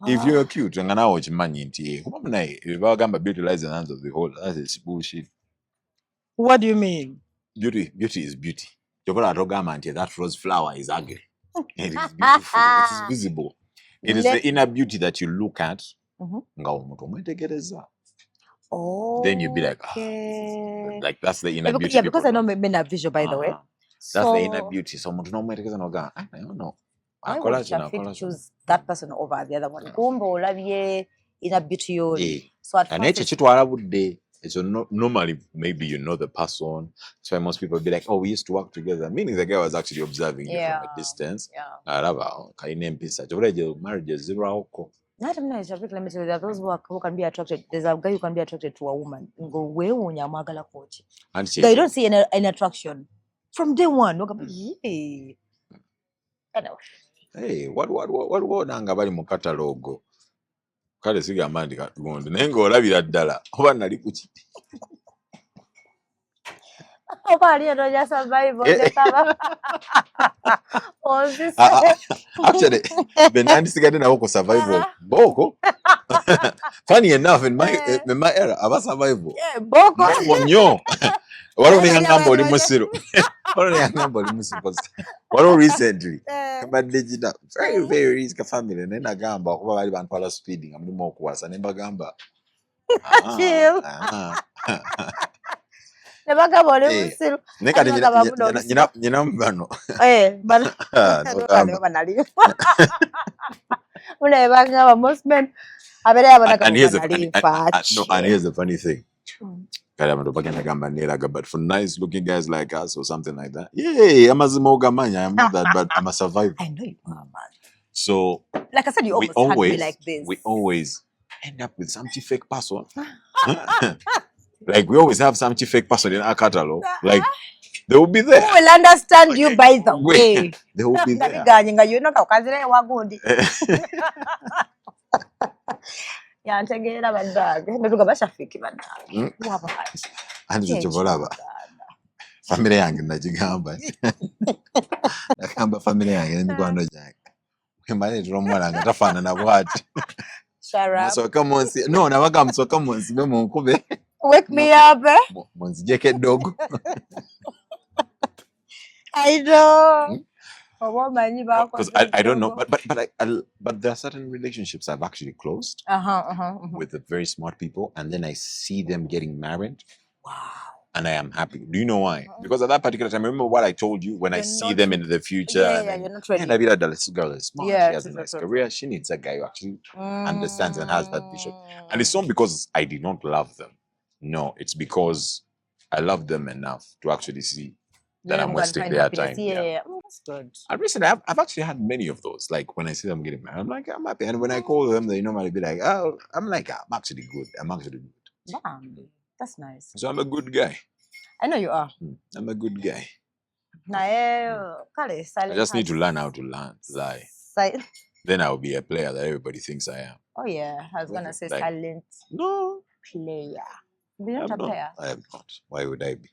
If you're cute, I'm gonna watch money in TA. Come on, if I gamba beauty lies in the hands of the whole, that's bullshit. What do you mean? Beauty is beauty. That rose flower is ugly. It is beautiful. It is visible. It is the inner beauty that you look at. Oh. Then you'd be like, like that's the inner beauty. Yeah, because I know men are visual, by the way. That's the inner beauty. So I don't know. Why would Shafiq choose that person over the other one? Inner beauty. So at first, so normally, maybe you know the person. That's why most people be like, "Oh, we used to work together." Meaning the guy was actually observing you from a distance. Not even nice. Shafiq, let me tell you, there are those who can be attracted. There's a guy who can be attracted to a woman. They don't see any attraction from day one. Hey, what nanga bali mu katalogo. Kale sigamba ndi kagonde naye ng'olabira ddala oba nali kuki actually benandisigadde nabo ku survival boko funny enough in my era aba survival boko nnyo waliwo neyangamba oli musiru waliwo recently kabadde kita very risky family naye nagamba okuba bali bantwala speed nga mulimu okuwasa ne mbagamba nyina bano and here's the funny thing. But for nice looking guys like us or something like that, yeah, I'm not that, but I'm a survivor. I know you are, man. So, like I said, you almost had me like this. We always end up with some fake person. Like we always have some fake person in our catalog. Like they will be there. Who will understand you by the way? They will be there. yantegeera baddaage netugamba Shafiq baddaage andi kyovolaba famire yange nagigamba nagamba famire yange n'emikwano gyange wemaleetera omuwala nga tafaanana bwati musooke munsi no nabaga musooke munsibe munkube wake me up munzijeko eddogo I know. Because I don't know, but there are certain relationships I've actually closed with the very smart people, and then I see them getting married. Wow. And I am happy. Do you know why? Because at that particular time, remember what I told you when I see them in the future. Yeah, you're not ready. And I be like, this girl is smart. She has a nice career. She needs a guy who actually understands and has that vision. And it's not because I did not love them. No, it's because I love them enough to actually see that I'm wasting their time. Yeah. That's good. And recently, I've actually had many of those. Like when I see them getting married, I'm like, I'm happy. And when I call them, they normally be like, oh, I'm like, I'm actually good. Damn, that's nice. So I'm a good guy. I know you are. I'm a good guy. I just need to learn how to lie. Then I'll be a player that everybody thinks I am. Oh yeah, I was gonna say silent. No player. You're not a player. I am not. Why would I be?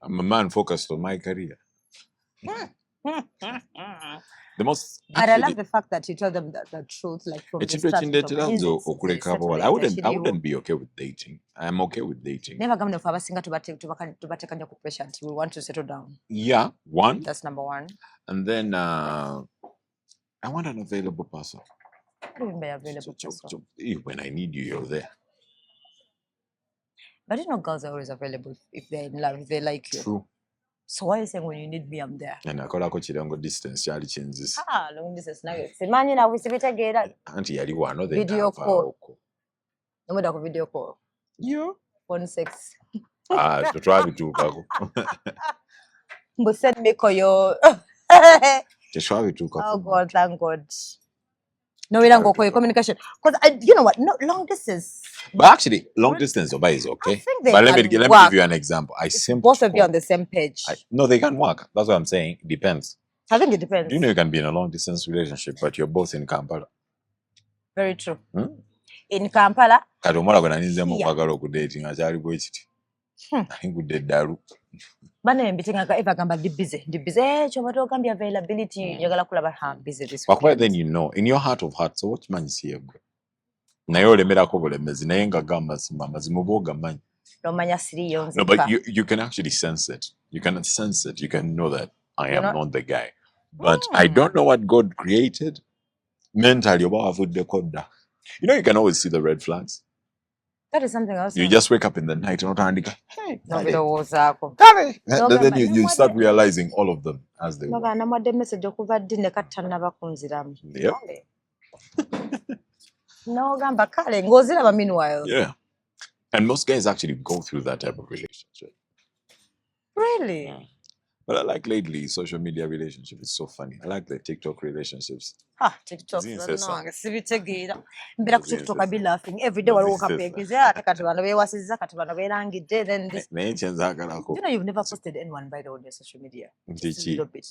I'm a man focused on my career. The most. And I love the fact that you tell them the truth, like from the start. I wouldn't be okay with dating. I'm okay with dating. Never come for abasinga to pressure until we want to settle down. Yeah, one. That's number one. And then I want an available person. What do you mean by available person? When I need you, you're there. But you know, girls are always available if they're in love, if they like you. True. So why are you saying when you need me, I'm there? And I call a coach long distance, Charlie changes. Long distance. Man, you know, we see it again. Auntie, you want video call. No matter video call. Yeah. Phone sex. To try to do. But send me call you. To try to. Oh God, thank God. No, we don't go for your communication. Because you know what? No, long distance. But actually, long distance is okay. But let me give you an example. Both of you on the same page. No, they can work. That's what I'm saying. It depends. I think it depends. Do you know you can be in a long distance relationship, but you're both in Kampala? Very true. In Kampala. Ahingudde ddalu. Bane mbitinganga eva gamba ndi busy. Chomato gambia availability njagala kulaba busy this But weekend. then in your heart of hearts, so what man is here? Naye olemerako bulemezi naye nga gamba simama zimuboga manyi. Nomanya siriyo nzika. No, but you can actually sense it. You can sense it. You can know that I am not the guy. But I don't know what God created. Mentally, you know, you can always see the red flags. That is something else. You just wake up in the night and hey, then you start realizing all of them as they were. Yep. Meanwhile. Yeah. And most guys actually go through that type of relationship. Really? Yeah. But I like lately social media relationship. It's so funny. I like the TikTok relationships. TikTok. TikTok, I be laughing every day. Then you know you've never posted anyone by the way on your social media. Just a little bit.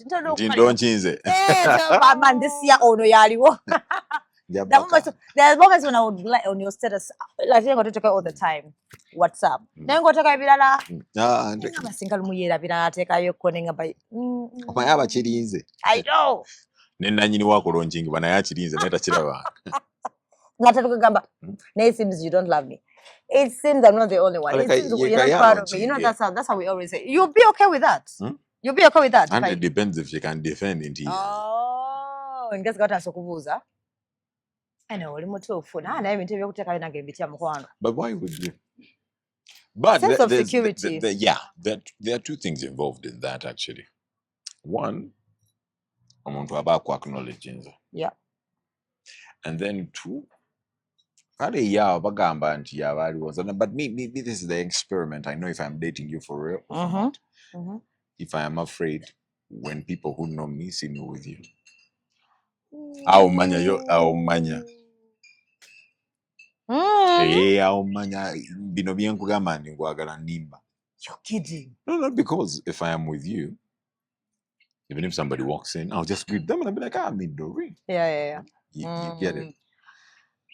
Man, this year ono yaliwo. There are moments when I would like on your status, like you're going to talk all the time. WhatsApp. Then go to Kabilala. I know. It seems you don't love me. It seems I'm not the only one. It seems you're not proud of me. You know, that's how we always say. You'll be okay with that. You'll be okay with that. And it depends if you can defend it. Oh, and guess what? I know. But why would you? But sense of security. There are two things involved in that actually. One, yeah. And then two, but me, this is the experiment. I know if I'm dating you for real or not. If I am afraid when people who know me see me with you. You're kidding. No, not because if I am with you, even if somebody walks in, I'll just greet them and I'll be like, I'm in Dori. Yeah. You get it.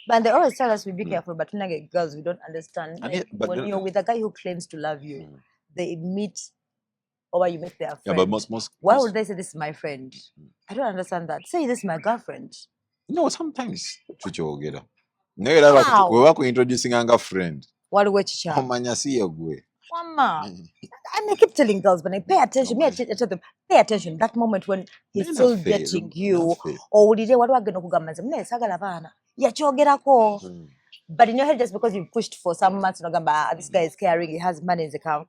But they always tell us we be careful, but girls, we don't understand. When you're with a guy who claims to love you, they meet, or you meet their friend. Yeah, but most why would they say this is my friend? I don't understand that. Say this is my girlfriend. No, sometimes. How? We're introducing a friend. What way chicha? Mama. And I keep telling girls, but pay attention. I tell them, pay attention. That moment when he's still dating you, or did what we're going to but in your head, just because you've pushed for some months, this guy is caring, he has money in the account,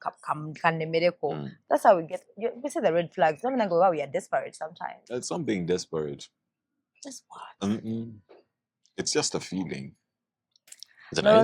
that's how we get. We see the red flags. Don't go, wow, we are desperate sometimes. It's not being desperate. Just what? It's just a feeling. Again.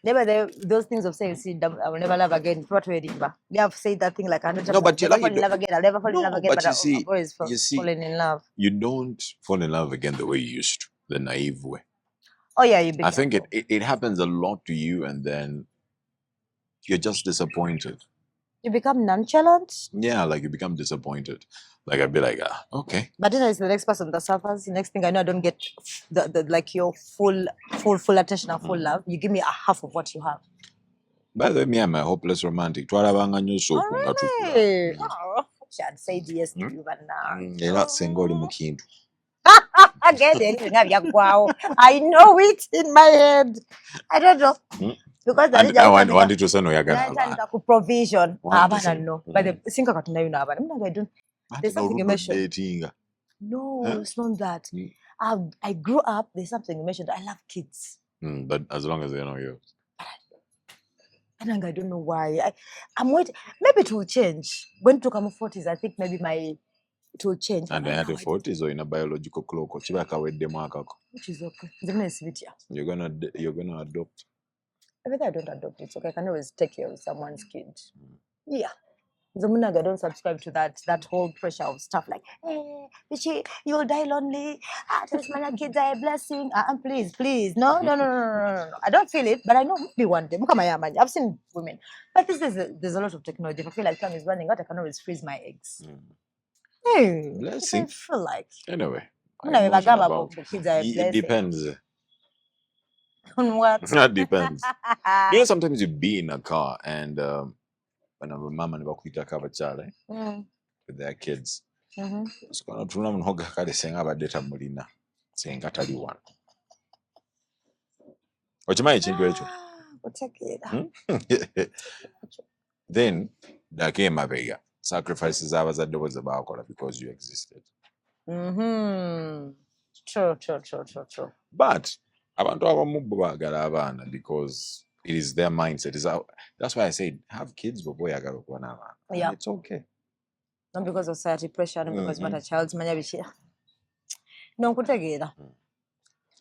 Never those things of saying, see, I will never love again. What way they have said that thing like 100 times. No, but I'll never fall in love again. I'll never fall in love again. But you see, I've always fallen in love. You don't fall in love again the way you used to, the naive way. Oh yeah, I think it happens a lot to you, and then you're just disappointed. You become nonchalant? Yeah, like you become disappointed. Like I'd be like, okay. But then it's the next person that suffers. The next thing I know, I don't get the like your full attention and full love. You give me a half of what you have. By the way, me, I'm a hopeless romantic. Really? Oh, I'd say yes to you, but now. You're not single in I know it in my head. I don't know. Because I wanted to say no, you're provision. No. But the think I don't. There's something you mentioned. No, it's not that. I grew up. There's something you mentioned. I love kids. But as long as they're not yours. I don't know why. I'm waiting. Maybe it will change. When to come 40s, I think maybe it will change. And then at the 40s or in a biological clock, which is okay. You're gonna adopt. Everything I don't adopt, it's okay. I can always take care of someone's kid. Yeah. I don't subscribe to that whole pressure of stuff like, hey, you'll die lonely. My kids are a blessing. Please. No. I don't feel it, but I know maybe one day. I've seen women. But there's a lot of technology. If I feel like time is running out, I can always freeze my eggs. Hey, blessing. I feel like. Anyway, Una bagamba about kids are a it blessing. depends. On what? That depends. You know, sometimes you be in a car and when a mama and bakuita cover child with their kids. It's gonna tuna mnoga kale senga abadeta mulina senga tali one. Ochimanyi ekintu ekyo? Then that came mabega. Sacrifices abazadde bo ze baakola because you existed. True. But abantu abamu bo baagala abaana because it is their mindset. That's why I said have kids but boy agala okuba n'abaana. Yeah. It's okay. Not because of society pressure, not because what a child's manya bishi. No nkutegeera.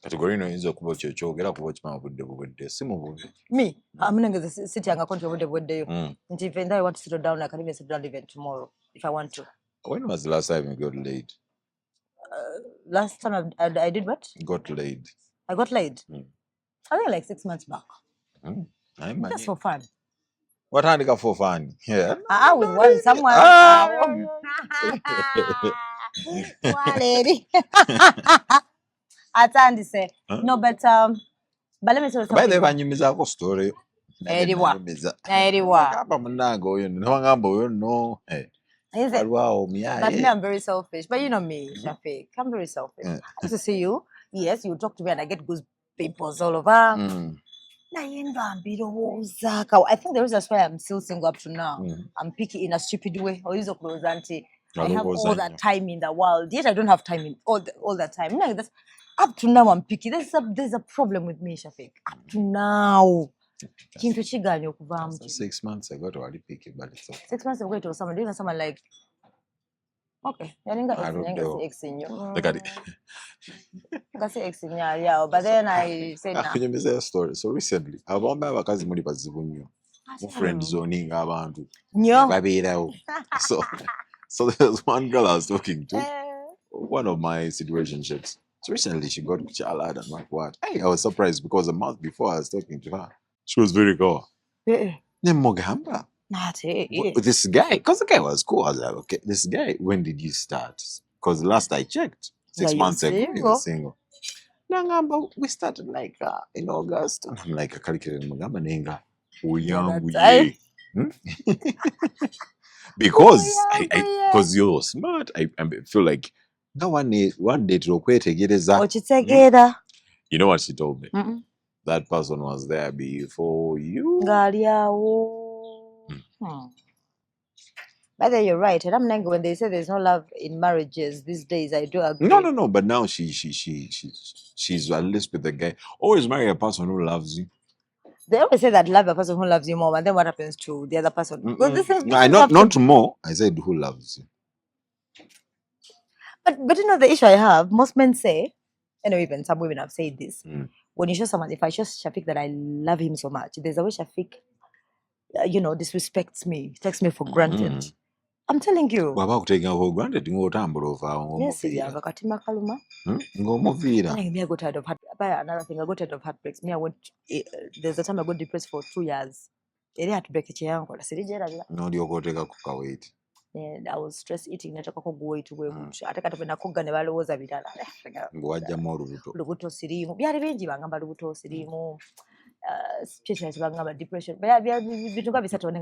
Kategori no yinza okuba kyogera kuba kimama budde bugudde si mu bubi. Me, I'm not going to sit here and control the day. And if I want to settle down, I can even settle down even tomorrow if I want to. When was the last time you got laid? Last time I did what? Got laid. I got laid. I think like 6 months back. Just for fun. What hand got for fun? Yeah. With someone. One lady. Atandi say no, but let me tell you something. By the way, banyumizaako story. Eriwa. No. But me, I'm very selfish. But you know me, Shafiq. I'm very selfish. I used to see you. Yes, you talk to me and I get goose pimples all over. I think the reason that's why I'm still single up to now. I'm picky in a stupid way. I have all that time in the world. Yet I don't have time in all that time. Like that's, up to now I'm picky. There's a problem with me, Shafiq. Up to now. 6 months ago to already picky, but it's okay. 6 months ago to someone doing someone like okay. I don't know. Look at it. Yeah, but then I said nah. Can you miss a story? So recently, I've been bakazi muri bazibu friend zoning abantu. So there's one girl I was talking to, one of my situationships. So recently she got chalad and like what? Hey, I was surprised because a month before I was talking to her, she was very cool. Mogamba. This guy, because the guy was cool. I was like, okay, this guy, when did you start? Because last I checked, 6 months ago, he was single. Nangamba, we started like in August. And I'm like, because you're smart, I feel like no one day to you know what she told me? That person was there before you. By the way, you're right. And I'm like, when they say there's no love in marriages these days, I do agree. No. But now she's at least with the guy. Always marry a person who loves you. They always say that love a person who loves you more, and then what happens to the other person? Well, not more. I said who loves you. But you know the issue I have. Most men say, and even some women have said this. When you show someone, if I show Shafiq that I love him so much, there's a way Shafiq, disrespects me, takes me for granted. I'm telling you. Baba taking for granted. Yes, yeah. I got tired of another thing. I got tired of heartbreaks. There's a time I got depressed for 2 years. It had to break it. No, you go take a wait. And I was stress eating. I took a go to where I take a cook and a was a bit. Lubuto Sirimu. We are revenging Bangamba Lubuto Sirimu. Situations about depression. But I have been to Gabby Saturday.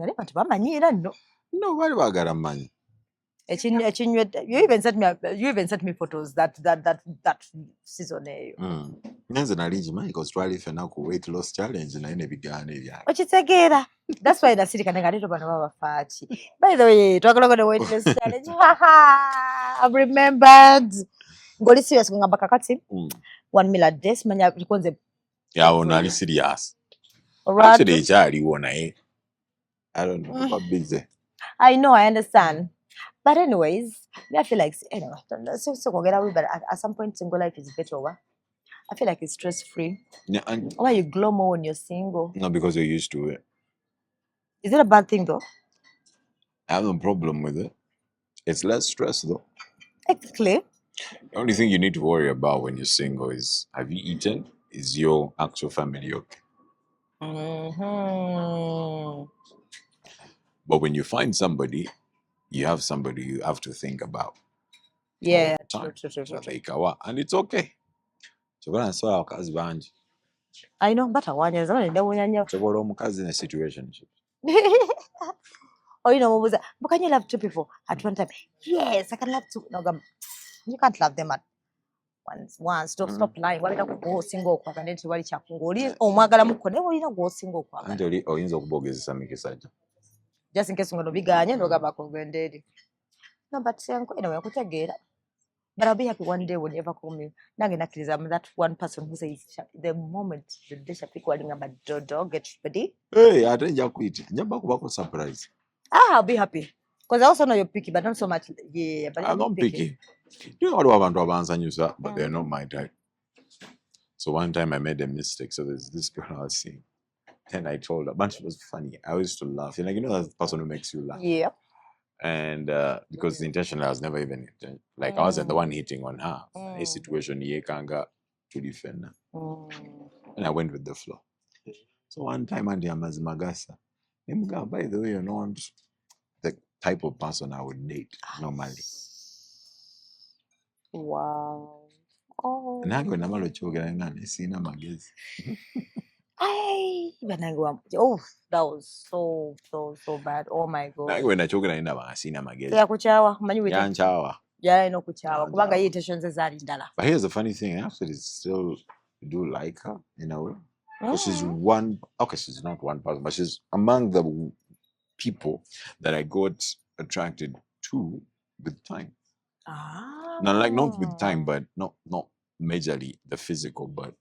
No, why do I got a money? You even sent me photos that season. Because try if you now weight loss challenge and any began. That's why the city can get over our party. By the way, talk about the weight loss challenge. I've remembered. Go serious going back at 1 meal a day. Yeah, only serious. Actually, Charlie won. I don't know about busy. I know, I understand. But anyways, I feel like but at some point single life is better. I feel like it's stress free. Yeah, why you glow more when you're single? No, because you're used to it. Is it a bad thing though? I have no problem with it. It's less stress though. Exactly. The only thing you need to worry about when you're single is have you eaten? Is your actual family okay? But when you find somebody, you have somebody you have to think about. Yeah, all the true. time. And it's okay. Chokola nsobola abakazi bangi. I know, but I want you to Chokola omukazi in a situationship. Or but can you love two people at one time? Yes, I can love two. No, you can't love them at once. Stop lying. Why don't go single? Kwa kaneti wali chakungoli. Omwagala mukone wali na go single kwa. Anti oyinza okubogezesa mikisa. Just in case ngono biganye no gaba kongwendedi. No, but anyway, kutegera. But I'll be happy one day when you ever call me. I'm that one person who says the moment the day Shafiq calling about Dodo, get ready. Hey, I didn't quit. Never surprise. I'll be happy. Because I also know you're picky, but not so much. Yeah, but I'm not picky. You know what I want to answer, but they're not my type. So one time I made a mistake. So there's this girl I was seeing. And I told her, but she was funny. I used to laugh. You're like, that's the person who makes you laugh. Yeah. And because the intention I was never even like I wasn't the one hitting on her. A situation kanga to defend her. And I went with the flow. So one time Andy Amazimagasa, by the way, you're not the type of person I would date normally. Wow. Oh. And I go namalo chogana sina magezi. Oh, that was so bad. Oh my god. When I chogana ina sina magezi. Ya kuchawa, manyi wete. Yanchawa. Yeah, no kuchawa. Kubanga ye intentions zari ndala. But here's the funny thing, I actually still do like her in a way. Because she's she's not one person, but she's among the people that I got attracted to with time. Now, like not with time, but not majorly the physical, but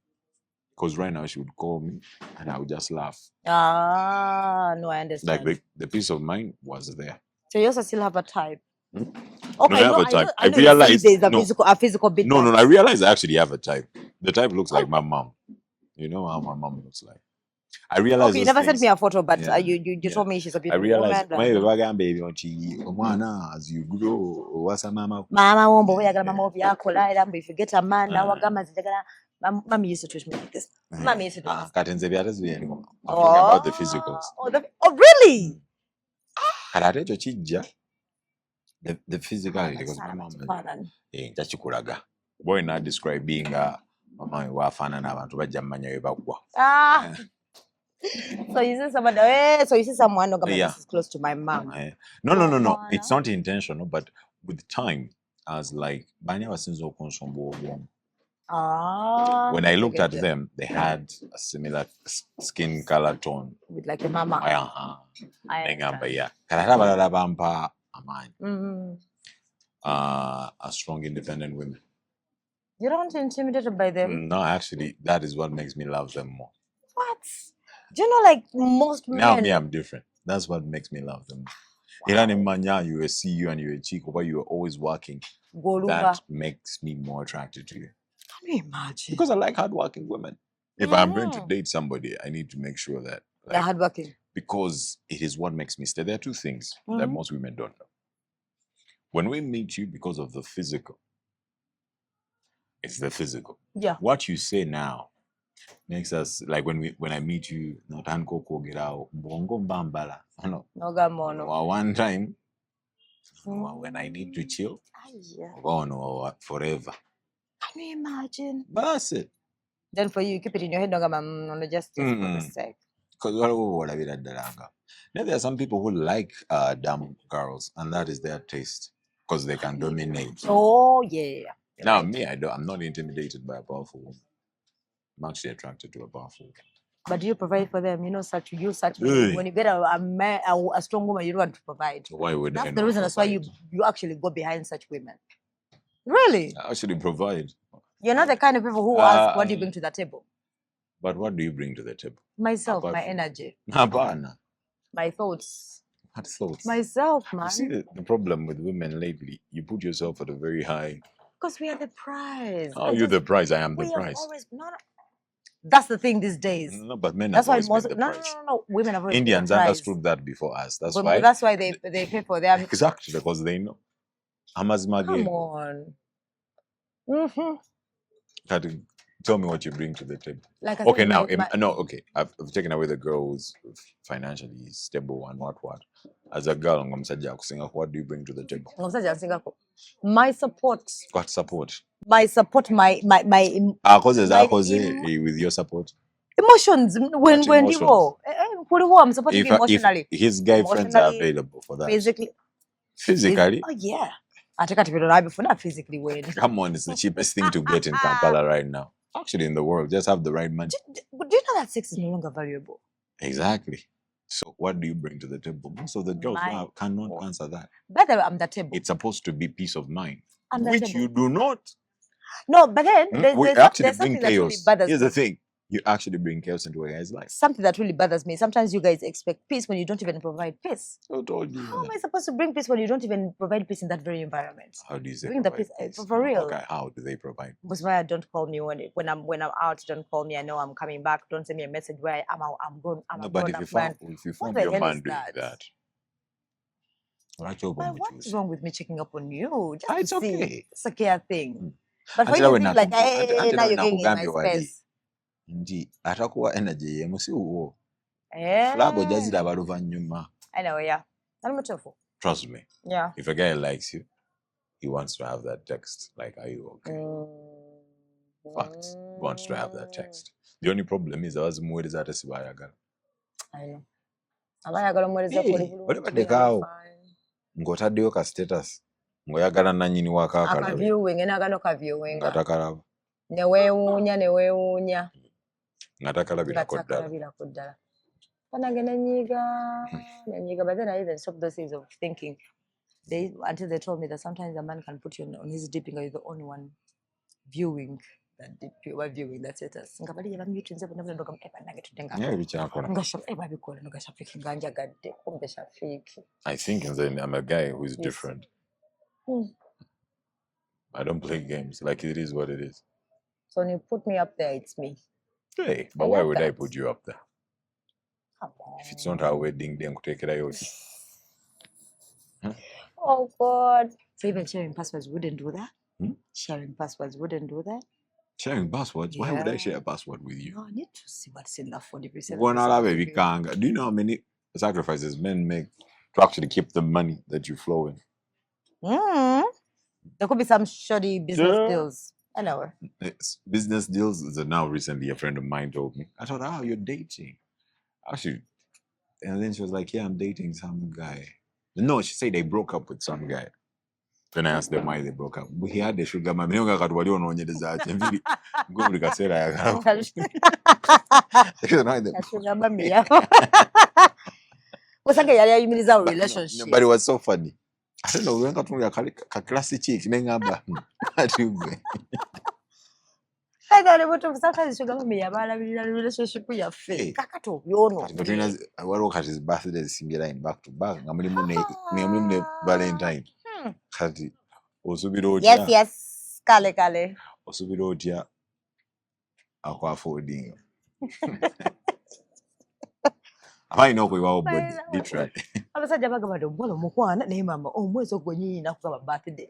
because right now she would call me and I would just laugh. No, I understand. Like the peace of mind was there. So you also still have a type. Okay, no, I have a type. I realized there's a physical bit. No, I realized I actually have a type. The type looks like my mom. You know how my mom looks like. I realized. Okay, you never sent me a photo, but you Yeah. told me she's a beautiful I realized woman. as you grow, what's a mama? Mama wombo we yagala mama obi akola era if you get a man now wagama zijagala mama used to treat me like this. Mama used to do this. I'm talking about the physicals. Oh really? The physicality because my mom chachikulaga. Boy not describe being mama wafana na abantu bajja mmanya we bagwa. So you see someone this is close to my mom. No. It's not intentional, but with time, I was like, when I looked at them, they had a similar skin color tone. With like the mama. A strong, independent women. You don't intimidated by them? No, actually, that is what makes me love them more. What? Do you know, like most men? Now, me, I'm different. That's what makes me love them. Wow. You a CEO and you're a chick, but you're always working. That makes me more attracted to you. Can you imagine? Because I like hardworking women. If I'm going to date somebody, I need to make sure that they're hardworking. Because it is what makes me stay. There are two things that most women don't know. When we meet you because of the physical, it's the physical. Yeah. What you say now makes us like when I meet you, one time when I need to chill, forever. Can you imagine? But that's it. Then for you keep it in your head, just for the sake. Because now there are some people who like dumb girls, and that is their taste because they can dominate. Oh yeah. Now me, I'm not intimidated by a powerful woman. I'm actually attracted to a powerful woman. But do you provide for them? When you get a strong woman, you don't want to provide. Why would that's the reason? That's why you actually go behind such women. Really? I actually provide. You're not the kind of people who ask, what do you bring to the table? But what do you bring to the table? Myself, my energy. My thoughts. What thoughts? Myself, man. You see the problem with women lately, you put yourself at a very high. Because we are the prize. How are you the prize? I am the prize. That's the thing these days. No, but men that's have why always been the prize. No. Women have always Indians been the prize. understood that before us. That's why they pay for them. Exactly, because they know. Come on. Tell me what you bring to the table. Like I Okay, said, now, no, okay. I've taken away the girl who's financially stable and what. As a girl, I'm saying, what do you bring to the table? My support. What support? My support, my With your support. emotions. When emotions? you I'm supporting you emotionally. If his guy friends are available for that. Physically? Oh yeah. I take it before not physically when. Come on, it's the cheapest thing to get in Kampala right now. Actually, in the world, just have the right money. Do you know that sex is no longer valuable? Exactly. So what do you bring to the table? Most of the girls cannot answer that. By the way, I'm the table. It's supposed to be peace of mind, which you do not. No, but then there's something that really bothers me. Here's the thing. You actually bring chaos into a guy's life. Something that really bothers me. Sometimes you guys expect peace when you don't even provide peace. Who told you? How am I supposed to bring peace when you don't even provide peace in that very environment? How do you say bring the peace for real? Okay, how do they provide? Because why don't call me when I'm out. Don't call me. I know I'm coming back. Don't send me a message where I'm going. But if you find your man doing that, what's wrong with me checking up on you? Just it's okay. It's a care thing. But for you, like, hey, now you're getting in my space. Ndi atakuwa energy yemusi uwo flago jazira baluvanyuma. I know, yeah. Trust me. Yeah. If a guy likes you, he wants to have that text. Like, are you okay? Facts. He wants to have that text. The only problem is I was more that as I know. Whatever the cow. Ngotadeo ka status. Ngoyagala nanyini waka akala. Viewing enagano ka viewing. Ngatakalaba. Neweunya. Ngatakalabira koddala. Panagena nyiga, but then I even stopped those things of thinking. Until they told me that sometimes a man can put you on his dipping, or you're the only one viewing that dip, you are viewing that status. I think I'm a guy who is different. I don't play games. Like, it is what it is. So when you put me up there, it's me. Hey, but why would I put you up there? If it's not our wedding, then take it out. Oh God! So even sharing passwords wouldn't do that. Sharing passwords wouldn't do that. Sharing passwords? Yeah. Why would I share a password with you? No, I need to see what's in that 40%. Do you know how many sacrifices men make to actually keep the money that you flow in? There could be some shoddy business deals. I know. Business deals is now recently a friend of mine told me. I thought, you're dating. Actually, and then she was like, yeah, I'm dating some guy. No, she said they broke up with some guy. Then I asked them why they broke up. He had the sugar mommy. Sugar mommy. Relationship. But it was so funny. I don't know. We went to a classic chick. I got able to sometimes sugar mommy about a relationship with your face. Kakato, you know. What his birthday is back to back. Valentine. Yes. Kale. Osubirotia akwa affording. I know we were body literally. Abasajja bagamba omuwala omukwana naye mama omwezi ogwennyini nakugamba birthday.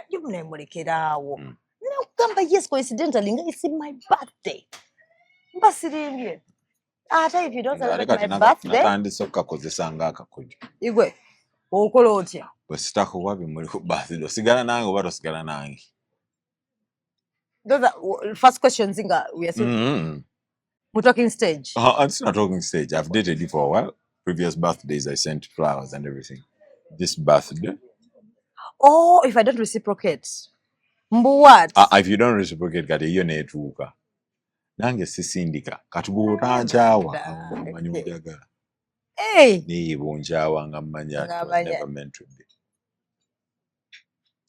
You mnemulekerawo. Nakugamba yes, coincidentally it's my birthday. Mbasirimbye. If you don't celebrate my birthday. Natandisokka kozesanga akakojo. Igwe. Okola otya? Bwesitako wabi muli ku birthday. Osigala nange oba tosigala nange. Those are first questions we are saying. We're talking stage. It's not talking stage. I've dated you for a while. Previous birthdays, I sent flowers and everything. This birthday. Oh, if I don't reciprocate. What? If you don't reciprocate, kati iyo netuuka. Nange sisindika. Katubuuta nchawa. Hey. Niibu nchawa nga mmanya. It was never meant to be.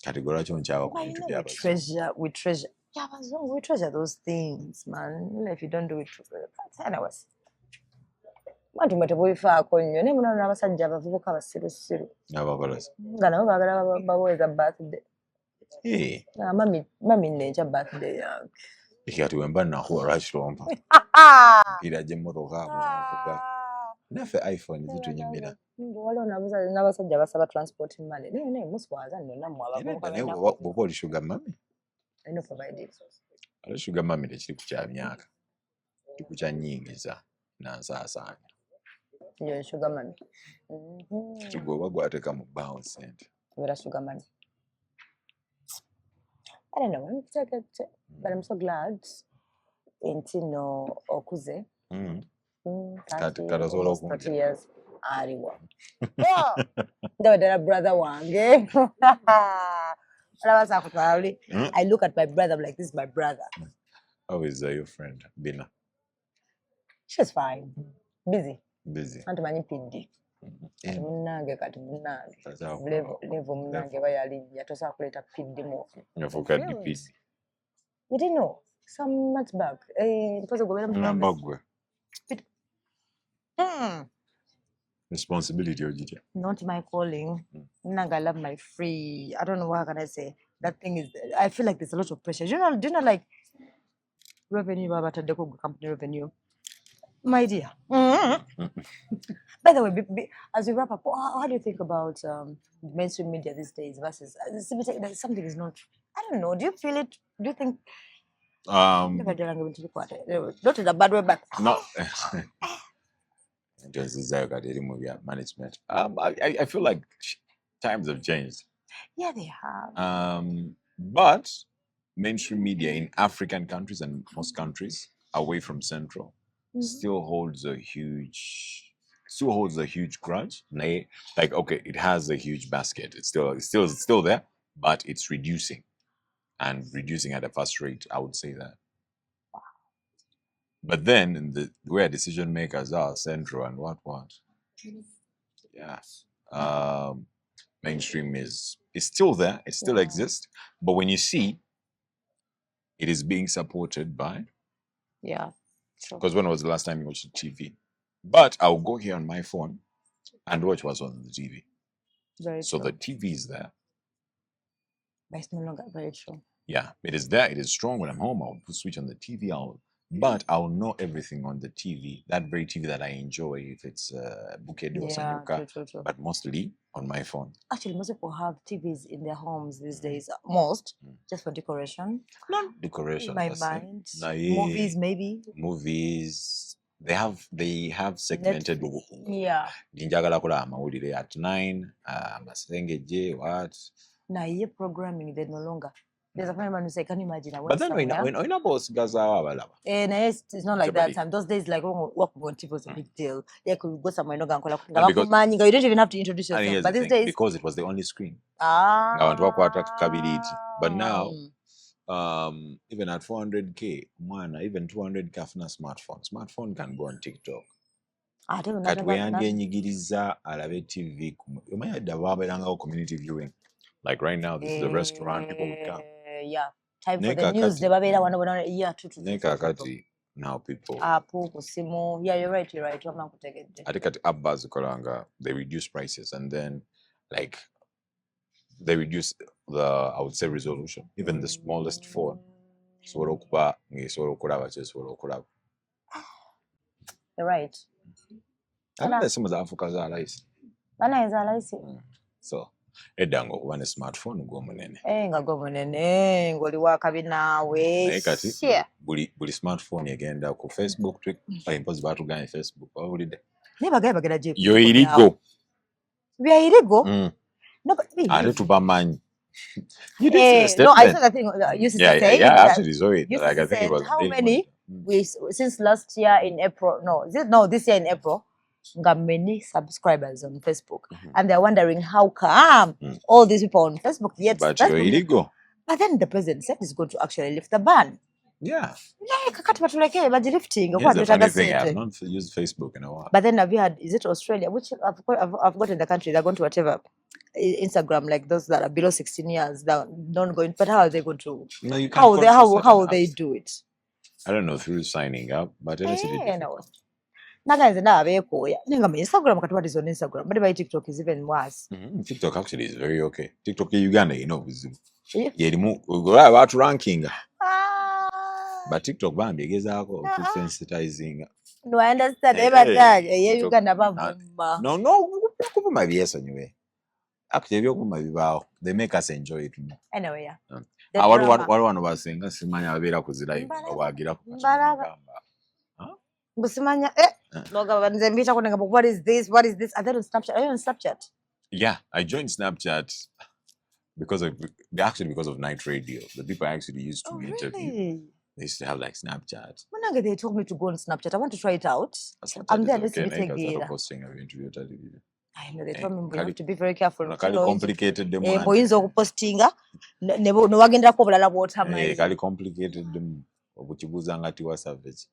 Kati goracho nchawa. We treasure. Yeah, we treasure those things, man. If you don't do it, anyways. Bantu mwetebwifaako nnyo naye munaona abasajja abavubuka abasirusiru nga nabo baagala baweza birthday. Mami nnenkya birthday yange kati wemba nakuwa lwaki tompa mpira gy'emmotoka avuga naffe iphone zitunyumira waliwo n'abasajja basaba transport money naye muswaza nno nammwe abavubuka bwoba oli sugar mami I know provide it. Ale sugar mami tekiri ku kya myaka. Ku kya nnyingiza n'ansaasaanya. You're sugar mommy. Kati gwe oba gw'ateeka mu bbaawo ssente. You're a sugar mommy. I don't know. But I'm so glad. Intino okuze. Kati osobola okunjja. 30 years. Aliwa. That brother wange. I look at my brother, I'm like, this is my brother. How is your friend, Bina? She's fine. Busy. Busy. Many PD. Munange kati munange. Level munange bayali yatosa kuleta PD mo. Yafuka PD. You didn't know? Some months back. Responsibility ojitya. Not my calling. Munange, I love my free. I don't know what can I say. That thing is, I feel like there's a lot of pressure. Do you know like revenue, Baba Tadeko company revenue? My dear. By the way, as we wrap up, how do you think about mainstream media these days versus something is not? I don't know. Do you feel it? Do you think? Not in a bad way, but no. Management. I feel like times have changed. Yeah, they have. But mainstream media in African countries and most countries away from Central still holds a huge grudge. Like okay, it has a huge basket. It's still there, but it's reducing at a fast rate. I would say that. Wow. But then in where decision makers are Central and what. Yeah. Mainstream is still there. It still exists. But when you see it is being supported by. Yeah. Because when was the last time you watched TV? But I'll go here on my phone and watch what's on the TV. Very so true. The TV is there. But it's no longer very true. Yeah, it is there. It is strong. When I'm home, I'll switch on the TV. But I'll know everything on the TV. That very TV that I enjoy, if it's Bukedi or Sanyuka. True. But mostly on my phone. Actually, most people have TVs in their homes these days. Most just for decoration. Not decoration. In my mind. Movies, maybe. Movies. They have segmented. Yeah. Njagala kula amawulire at 9. Masengeje what? Na ye programming they no longer. There's a friend who say, can you imagine? But then when boss gaza it's not like that time. Those days, like work on TV was a big deal. They could go somewhere. You don't even have to introduce yourself. But these days, because it was the only screen. But now, even at 400k, even 200k after smartphone can go on TikTok. I don't know. Community viewing. Like right now, this is a restaurant. People would come. Yeah. Time for the news. Now people. Yeah, you're right. I think at Abbas they reduce prices and then like they reduce I would say resolution. Even the smallest phone. You're right. I think there's some of the Africans are nice. So edango kuba ne smartphone go munene. Nga go munene ngoli wakabi nawe. Buli smartphone yagenda ku Facebook impose batuganye Facebook bawulide. Bagera je. Yo irigo. We are irigo? No, but ate tubamanyi. You did no, I saw that thing you said. Yeah, actually saw it. Like I think it was how many since last year in April? No, this year in April. Got many subscribers on Facebook, and they're wondering how come all these people on Facebook yet. But you're illegal. But then the president said he's going to actually lift the ban. Yeah. But lifting. Here's the funny thing, I have not used Facebook in a while. But then have you had? Is it Australia? Which I've got in the country. They're going to whatever Instagram, like those that are below 16 years. They're not going. But how are they going to? No, you can't. How they do it? I don't know through signing up, but it's difficult. Instagram, what is on Instagram? But by TikTok is even worse. TikTok actually is very okay. TikTok in Uganda, you know, we go about ranking. But TikTok band is sensitizing. No, I understand. Uganda, no, my yes anyway. Actually, they make us enjoy it more. Anyway, yeah. The What drama. one was saying? Simanya abera kuzila wagira Mbalaba. Busimanya, nze mbita kunenga, but what is this? What is this? Are they on Snapchat? Are you on Snapchat? Yeah, I joined Snapchat because of night radio. The people I actually used to interview. Really? They used to have like Snapchat. When they told me to go on Snapchat, I want to try it out. I'm there listening to it. Posting of interview television. I know they told me you have to be very careful. Kali complicated them. Boyinza okupostinga ne wagenda ko bulala bwota mai. Kali complicated them. Obuchibuza ngati wa savage.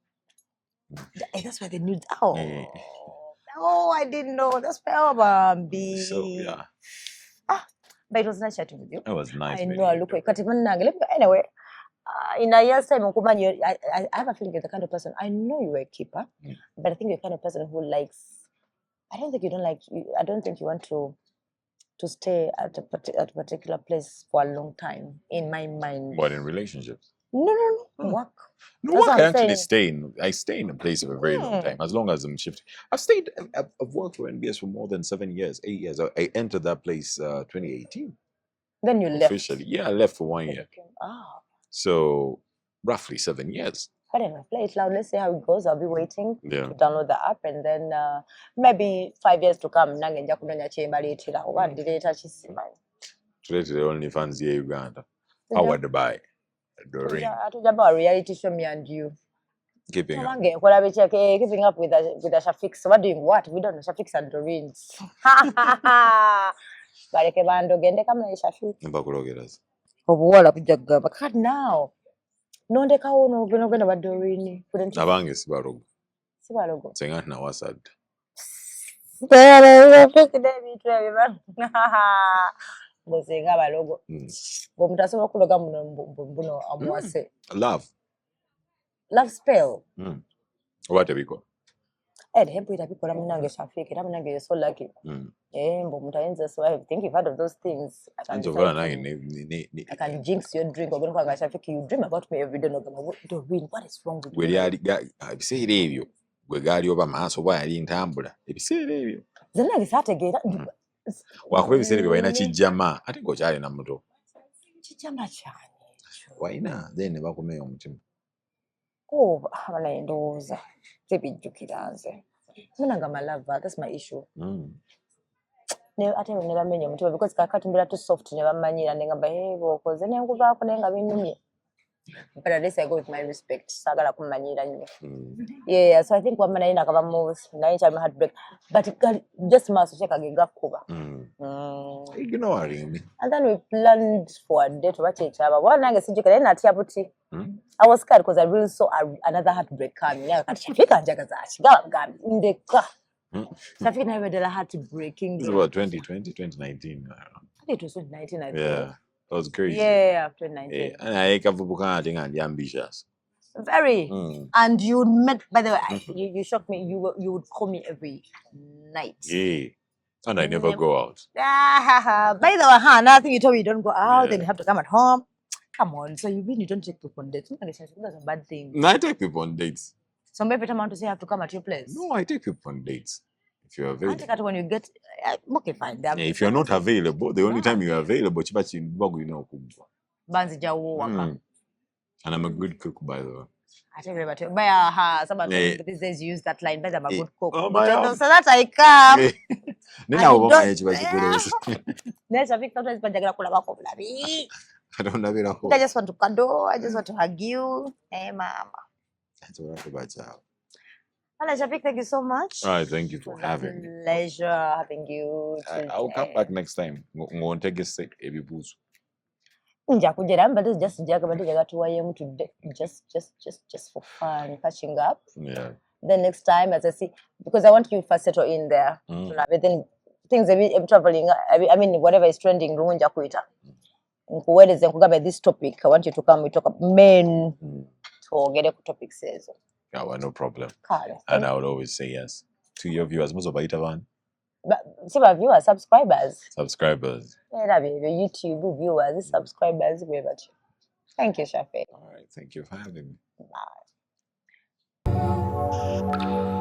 That's why they knew. Oh, I didn't know. That's why Bambi. So yeah. But it was nice chatting with you. It was nice. I know. Look, anyway. In a year's time, I have a feeling you're the kind of person. I know you were a keeper, but I think you're the kind of person who likes. I don't think you want to stay at a particular place for a long time. In my mind. What, in relationships? No. Work. No, work. I stay in a place for a very long time, as long as I'm shifting. I've worked for NBS for more than 7 years, 8 years. I entered that place 2018. Then you left. Officially, yeah, I left for 1 year. So roughly 7 years. Whatever, play it loud. Let's see how it goes. I'll be waiting to download the app, and then maybe 5 years to come. Today the only fans here Uganda. Powered by Doreen. I told you about reality show, me and you. Keeping up. Keeping up with the Shafiq. So what doing what? We don't know Shafiq's and Doreen's. Bareke bando gende kama Shafiq. Mbakulogeras. Obuwala kujaga. But now. Nonde kawono ogenda ba Doreen. Abange sibarogo. Sibarogo. Senga na wasad. Bozenga balogo. Bomuntu asobola kuloga muno amwase. Love spell. What have you got? People munange Shafiq, munange you're so lucky. Bomuntu ayenza so I think you've heard of those things. I can jinx your drink. Shafiq, you dream about me every day. Doreen, what is wrong with you? Gwe gali oba maaso bwa yali ntambula ebiseera ebyo zonna bisategeera wakuba ebiseera ebyo walina kijjama ate ng'okyali na muto kijjama kyani walina then ne bakumeya omutima abana endowooza tebijjukira nze munanga malava, that's my issue. Ate ne bamenya omutima because kakati mbeera too soft ne bamanyira ne ngamba bw'okoze ne nkuvaako naye nga binnumye. But at least I go with my respect. Sagala kumanyira nnyo. Yeah, so I think one man nakaba moves, naye my heartbreak. But just maso cheka gegakuba. Ignoring me. And then we planned for a date what each other. One nange sijika naye natia buti. I was scared because I really saw another heartbreak coming. Yeah, Shafiq anjagaza chiga ndeka. Shafiq na we did a heartbreaking. This was about 2020, 2019. I think it was 2019, I think. Yeah. That was crazy. Yeah, after 19. Yeah. And I think ambitious. Very. And you met, by the way, you shocked me. You would call me every night. Yeah. And I never go out. By the way, another thing you told me, you don't go out, then you have to come at home. Come on. So you mean you don't take people on dates? That's a bad thing. No, I take people on dates. So maybe I want to say I have to come at your place. No, I take people on dates. If you're available. I take it when you get, okay, fine. If you're not available, the only time you're available, Banzi jawu and I'm a good cook, by the way. I take it about you. By somebody these days use that line, but I'm a good cook. Oh my God. So that I come. Then I will manage by There's a victim that's been I don't know it. I just want to cuddle. I just want to hug you. Hey, mama. That's what I'm about to. Shafiq, thank you so much. All right, thank you for having me. Pleasure having you. I'll come back next time. Won't take a sick every boost. But this just today, just for fun, catching up. Yeah. Then next time, as I see, because I want you to first settle in there. Then things traveling. I mean, whatever is trending, this topic. I want you to come. We talk about men. So get a topic says. Oh, no problem. And I would always say yes to your viewers. Most of it, but see my viewers, subscribers. Yeah, YouTube viewers, subscribers. Thank you, Shafiq. All right, thank you for having me. Bye.